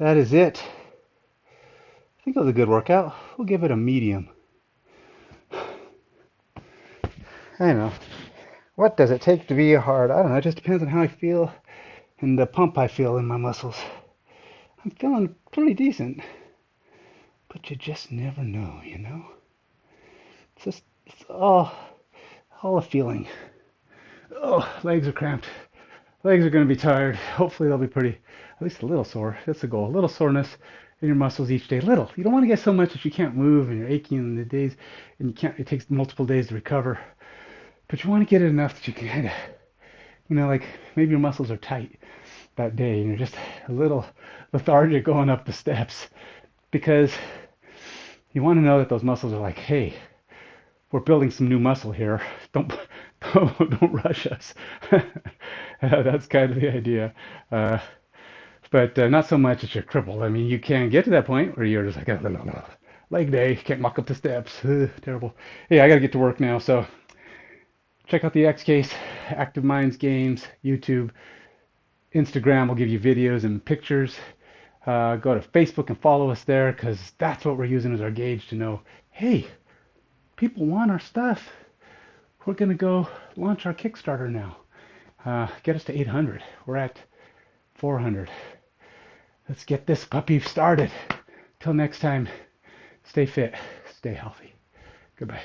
S1: that is it. I think it was a good workout. We'll give it a medium. I don't know. What does it take to be hard? I don't know. It just depends on how I feel and the pump I feel in my muscles. I'm feeling pretty decent, but you just never know, you know? It's all a feeling. Oh, legs are cramped. Legs are going to be tired. Hopefully they'll be at least a little sore. That's the goal. A little soreness in your muscles each day. Little. You don't want to get so much that you can't move and you're aching in the days and you can't. It takes multiple days to recover. But you want to get it enough that you can kind of, like maybe your muscles are tight that day and you're just a little lethargic going up the steps because you want to know that those muscles are like, hey, we're building some new muscle here. Don't don't rush us. That's kind of the idea. Uh, but not so much that you're crippled. I mean, you can get to that point where you're just like, oh, no, leg day, can't walk up the steps. Terrible. Yeah, I got to get to work now. So check out the X Case, Active Minds Games, YouTube, Instagram will give you videos and pictures. Go to Facebook and follow us there because that's what we're using as our gauge to know, hey, people want our stuff. We're going to go launch our Kickstarter now. Get us to 800. We're at 400. Let's get this puppy started. Till next time, stay fit, stay healthy. Goodbye.